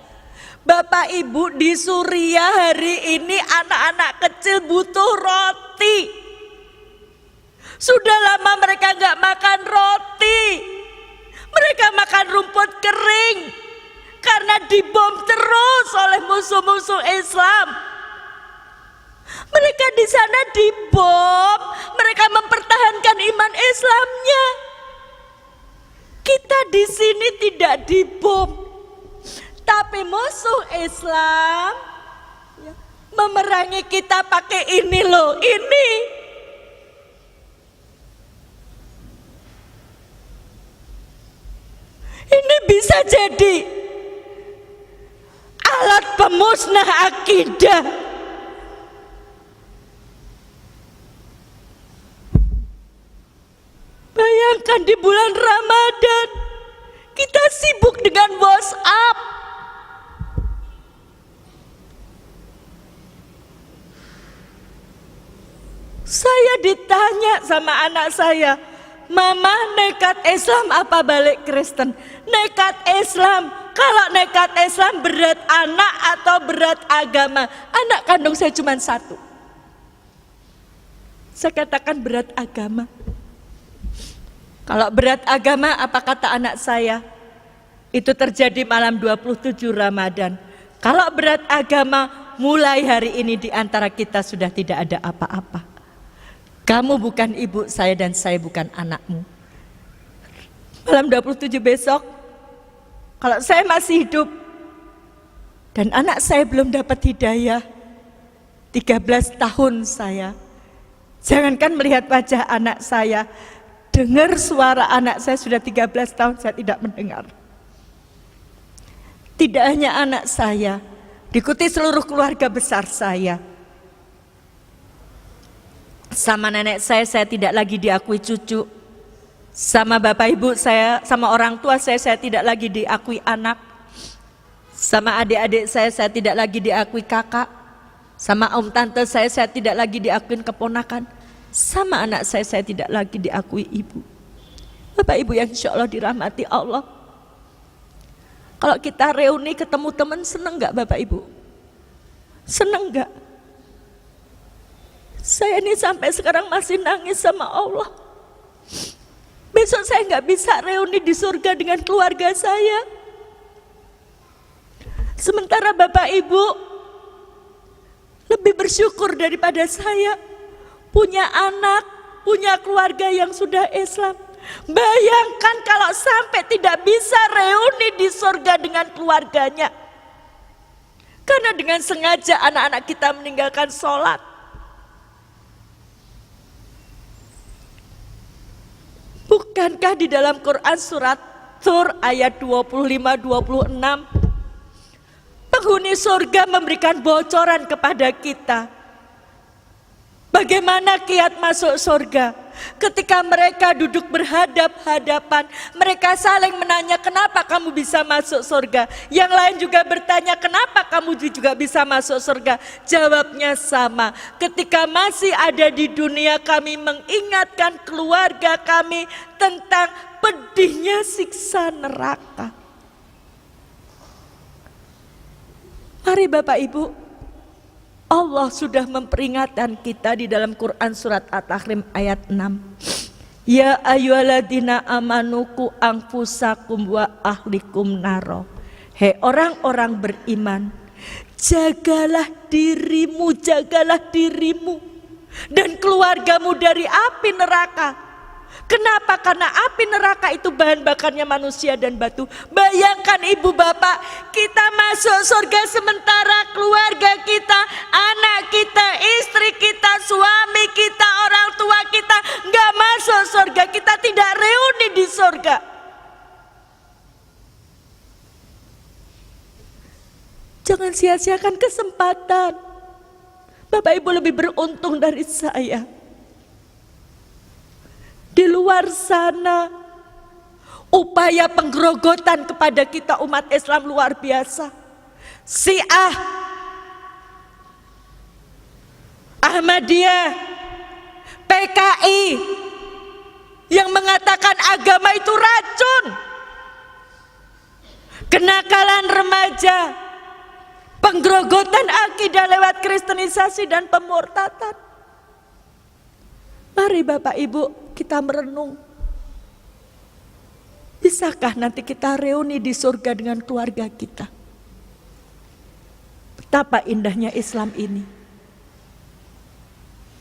Bapak Ibu di Suriah hari ini anak-anak kecil butuh roti. Sudah lama mereka gak makan roti. Mereka makan rumput kering karena dibom terus oleh musuh-musuh Islam. Mereka di sana dibom, mereka mempertahankan iman Islamnya. Kita di sini tidak dibom, tapi musuh Islam memerangi kita pakai ini loh, ini. Ini bisa jadi alat pemusnah akidah. Bayangkan di bulan Ramadan kita sibuk dengan WhatsApp. Saya ditanya sama anak saya, Mama nekat Islam apa balik Kristen? Nekat Islam. Kalau nekat Islam berat anak atau berat agama? Anak kandung saya cuma satu. Saya katakan berat agama. Kalau berat agama, apa kata anak saya? Itu terjadi malam 27 Ramadan. Kalau berat agama, mulai hari ini di antara kita sudah tidak ada apa-apa. Kamu bukan ibu saya dan saya bukan anakmu. Malam 27 besok, kalau saya masih hidup dan anak saya belum dapat hidayah, 13 tahun saya, jangankan melihat wajah anak saya, dengar suara anak saya sudah 13 tahun saya tidak mendengar. Tidak hanya anak saya, diikuti seluruh keluarga besar saya. Sama nenek saya tidak lagi diakui cucu. Sama bapak ibu saya, sama orang tua saya tidak lagi diakui anak. Sama adik-adik saya tidak lagi diakui kakak. Sama om tante saya tidak lagi diakui keponakan. Sama anak saya tidak lagi diakui ibu. Bapak ibu yang insya Allah dirahmati Allah. Kalau kita reuni ketemu teman, seneng gak bapak ibu? Seneng gak? Saya ini sampai sekarang masih nangis sama Allah. Besok saya gak bisa reuni di surga dengan keluarga saya. Sementara bapak ibu lebih bersyukur daripada saya. Punya anak, punya keluarga yang sudah Islam. Bayangkan kalau sampai tidak bisa reuni di surga dengan keluarganya. Karena dengan sengaja anak-anak kita meninggalkan sholat. Bukankah di dalam Quran surat Tur ayat 25-26 penghuni surga memberikan bocoran kepada kita bagaimana kiat masuk surga? Ketika mereka duduk berhadap-hadapan, mereka saling menanya, kenapa kamu bisa masuk surga? Yang lain juga bertanya, kenapa kamu juga bisa masuk surga? Jawabnya sama, ketika masih ada di dunia kami mengingatkan keluarga kami tentang pedihnya siksa neraka. Mari Bapak Ibu, Allah sudah memperingatkan kita di dalam Quran surat At-Tahrim ayat 6. Ya ayyuhalladzina amanuku anfusakum wa ahlikum naro. Hei orang-orang beriman, jagalah dirimu dan keluargamu dari api neraka. Kenapa? Karena api neraka itu bahan bakarnya manusia dan batu. Bayangkan ibu bapak, kita masuk surga sementara keluarga kita, anak kita, istri kita, suami kita, orang tua kita nggak masuk surga. Kita tidak reuni di surga. Jangan sia-siakan kesempatan. Bapak ibu lebih beruntung dari saya. Di luar sana upaya penggerogotan kepada kita umat Islam luar biasa. Syiah, Ahmadiyah, PKI yang mengatakan agama itu racun, kenakalan remaja, penggerogotan akidah lewat kristenisasi dan pemurtatan. Mari Bapak Ibu kita merenung. Bisakah nanti kita reuni di surga dengan keluarga kita? Betapa indahnya Islam ini.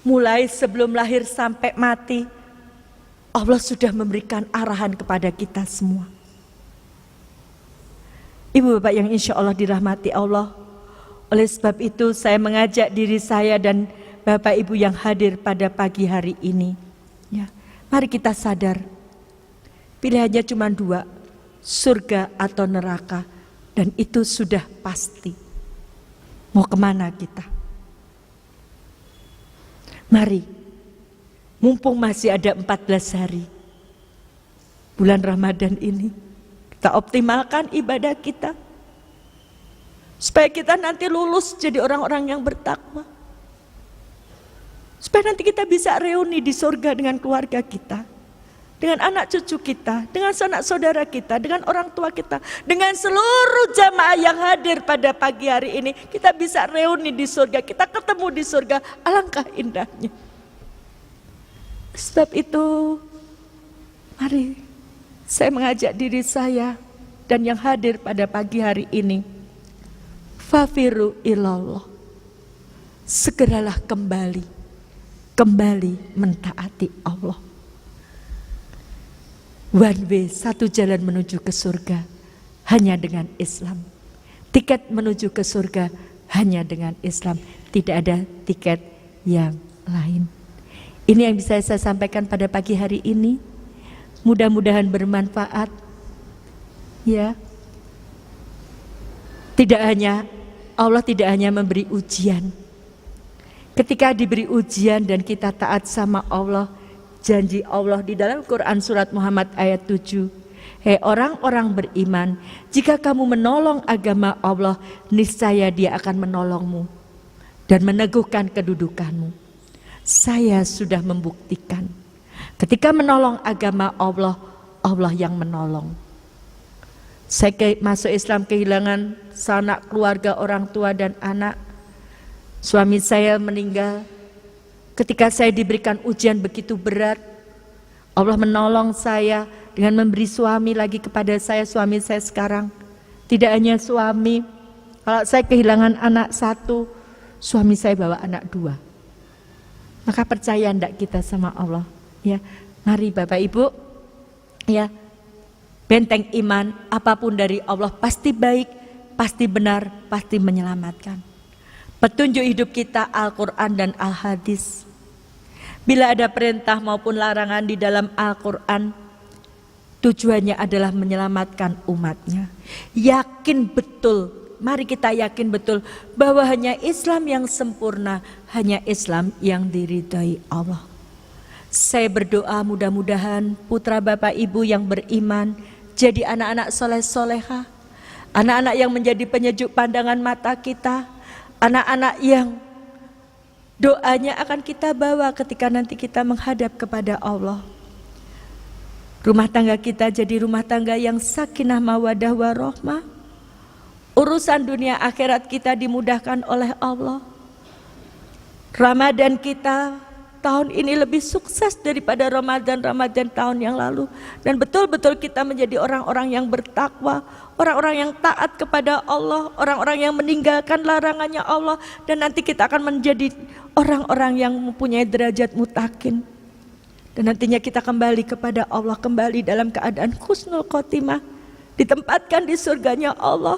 Mulai sebelum lahir sampai mati, Allah sudah memberikan arahan kepada kita semua. Ibu bapak yang insya Allah dirahmati Allah. Oleh sebab itu saya mengajak diri saya dan Bapak Ibu yang hadir pada pagi hari ini, ya, mari kita sadar, pilihannya cuma dua, surga atau neraka, dan itu sudah pasti. Mau kemana kita? Mari, mumpung masih ada 14 hari, bulan Ramadan ini, kita optimalkan ibadah kita, supaya kita nanti lulus jadi orang-orang yang bertakwa. Supaya nanti kita bisa reuni di surga dengan keluarga kita. dengan anak cucu kita, dengan sanak saudara kita, dengan orang tua kita, dengan seluruh jamaah yang hadir pada pagi hari ini. Kita bisa reuni di surga, kita ketemu di surga, alangkah indahnya. Sebab itu, mari saya mengajak diri saya dan yang hadir pada pagi hari ini, fafiru ilallah, segeralah kembali mentaati Allah. One way, satu jalan menuju ke surga hanya dengan Islam. Tiket menuju ke surga hanya dengan Islam. Tidak ada tiket yang lain. Ini yang bisa saya sampaikan pada pagi hari ini. Mudah-mudahan bermanfaat. Ya. Allah tidak hanya memberi ujian. Ketika diberi ujian dan kita taat sama Allah, janji Allah di dalam Quran surat Muhammad ayat 7. Hei orang-orang beriman, jika kamu menolong agama Allah, niscaya Dia akan menolongmu dan meneguhkan kedudukanmu. Saya sudah membuktikan, ketika menolong agama Allah, Allah yang menolong. Saya masuk Islam kehilangan sanak keluarga, orang tua dan anak. Suami saya meninggal. Ketika saya diberikan ujian begitu berat, Allah menolong saya dengan memberi suami lagi kepada saya, suami saya sekarang. Tidak hanya suami, kalau saya kehilangan anak satu, suami saya bawa anak dua. Maka percaya enggak kita sama Allah? Ya, mari Bapak Ibu, ya, benteng iman apapun dari Allah pasti baik, pasti benar, pasti menyelamatkan. Petunjuk hidup kita Al-Quran dan Al-Hadis. Bila ada perintah maupun larangan di dalam Al-Quran, tujuannya adalah menyelamatkan umatnya. Yakin betul, mari kita yakin betul bahwa hanya Islam yang sempurna, hanya Islam yang diridhai Allah. Saya berdoa mudah-mudahan putra Bapak Ibu yang beriman jadi anak-anak soleh-soleha, anak-anak yang menjadi penyejuk pandangan mata kita, anak-anak yang doanya akan kita bawa ketika nanti kita menghadap kepada Allah. Rumah tangga kita jadi rumah tangga yang sakinah mawadah warahmah. Urusan dunia akhirat kita dimudahkan oleh Allah. Ramadan kita tahun ini lebih sukses daripada Ramadan tahun yang lalu. Dan betul-betul kita menjadi orang-orang yang bertakwa, orang-orang yang taat kepada Allah, orang-orang yang meninggalkan larangannya Allah. Dan nanti kita akan menjadi orang-orang yang mempunyai derajat mutakin. Dan nantinya kita kembali kepada Allah, kembali dalam keadaan husnul khotimah, ditempatkan di surganya Allah.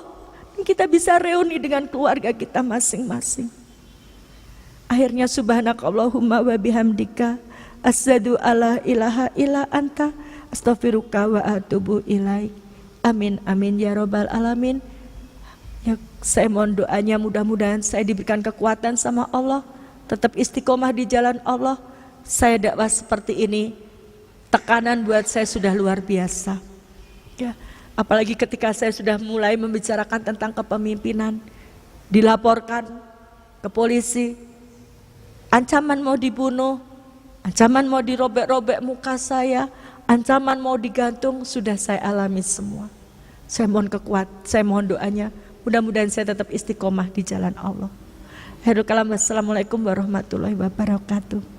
Dan kita bisa reuni dengan keluarga kita masing-masing. Akhirnya subhanakallahumma wa bihamdika asyhadu alla ilaha illa anta astaghfiruka wa atubu ilaik. Amin amin ya robbal alamin. Ya, saya mohon doanya mudah-mudahan saya diberikan kekuatan sama Allah, tetap istiqomah di jalan Allah. Saya dakwah seperti ini, tekanan buat saya sudah luar biasa. Ya, apalagi ketika saya sudah mulai membicarakan tentang kepemimpinan, dilaporkan ke polisi, ancaman mau dibunuh, ancaman mau dirobek-robek muka saya, ancaman mau digantung, sudah saya alami semua. Saya mohon saya mohon doanya, mudah-mudahan saya tetap istiqomah di jalan Allah. Assalamualaikum warahmatullahi wabarakatuh.